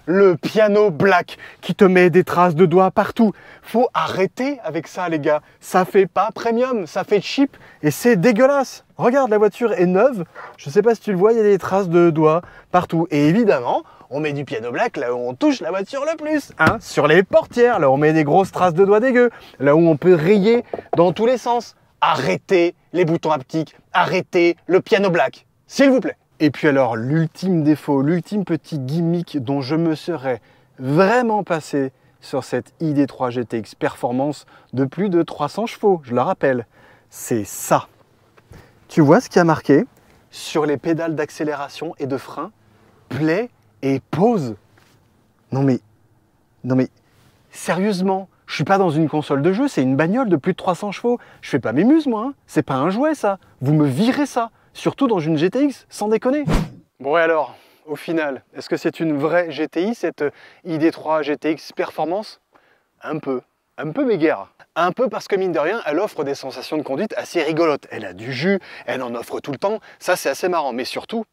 le piano black qui te met des traces de doigts partout. Faut arrêter avec ça, les gars. Ça fait pas premium, ça fait cheap et c'est dégueulasse. Regarde, la voiture est neuve. Je sais pas si tu le vois, il y a des traces de doigts partout. Et évidemment, on met du piano black là où on touche la voiture le plus. Hein, sur les portières, là où on met des grosses traces de doigts dégueu. Là où on peut rayer dans tous les sens. Arrêtez les boutons haptiques. Arrêtez le piano black. S'il vous plaît. Et puis alors, l'ultime défaut, l'ultime petit gimmick dont je me serais vraiment passé sur cette ID3 GTX Performance de plus de 300 chevaux, je le rappelle, c'est ça. Tu vois ce qui a marqué sur les pédales d'accélération et de frein? Play et pause. Non mais, sérieusement, je suis pas dans une console de jeu, c'est une bagnole de plus de 300 chevaux. Je fais pas mes muses, moi, hein. C'est pas un jouet, ça. Vous me virez ça. Surtout dans une GTX, sans déconner. Bon et alors, au final, est-ce que c'est une vraie GTI, cette ID3 GTX Performance? Un peu mais guère. Un peu parce que mine de rien, elle offre des sensations de conduite assez rigolotes. Elle a du jus, elle en offre tout le temps, ça c'est assez marrant. Mais surtout,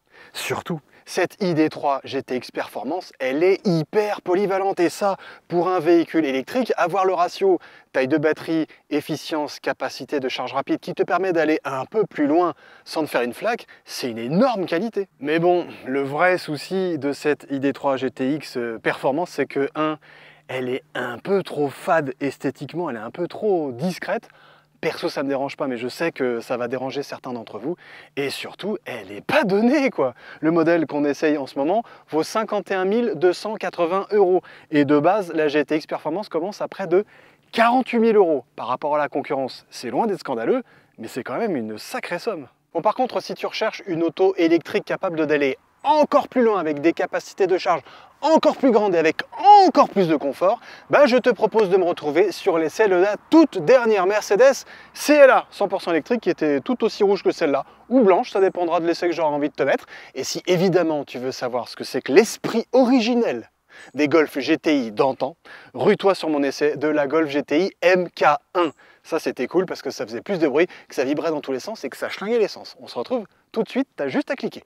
cette ID3 GTX Performance, elle est hyper polyvalente. Et ça, pour un véhicule électrique, avoir le ratio taille de batterie, efficience, capacité de charge rapide qui te permet d'aller un peu plus loin sans te faire une flaque, c'est une énorme qualité. Mais bon, le vrai souci de cette ID3 GTX Performance, c'est que elle est un peu trop fade esthétiquement, elle est un peu trop discrète. Perso, ça me dérange pas, mais je sais que ça va déranger certains d'entre vous. Et surtout, elle n'est pas donnée, quoi. Le modèle qu'on essaye en ce moment vaut 51 280 €. Et de base, la GTX Performance commence à près de 48 000 € par rapport à la concurrence. C'est loin d'être scandaleux, mais c'est quand même une sacrée somme. Bon, par contre, si tu recherches une auto électrique capable d'aller encore plus loin avec des capacités de charge encore plus grandes et avec encore plus de confort, bah je te propose de me retrouver sur l'essai de la toute dernière Mercedes CLA 100% électrique qui était tout aussi rouge que celle-là, ou blanche, ça dépendra de l'essai que j'aurai envie de te mettre. Et si évidemment tu veux savoir ce que c'est que l'esprit originel des Golf GTI d'antan, rue-toi sur mon essai de la Golf GTI MK1. Ça c'était cool parce que ça faisait plus de bruit, que ça vibrait dans tous les sens et que ça schlinguait l'essence. On se retrouve tout de suite, t'as juste à cliquer.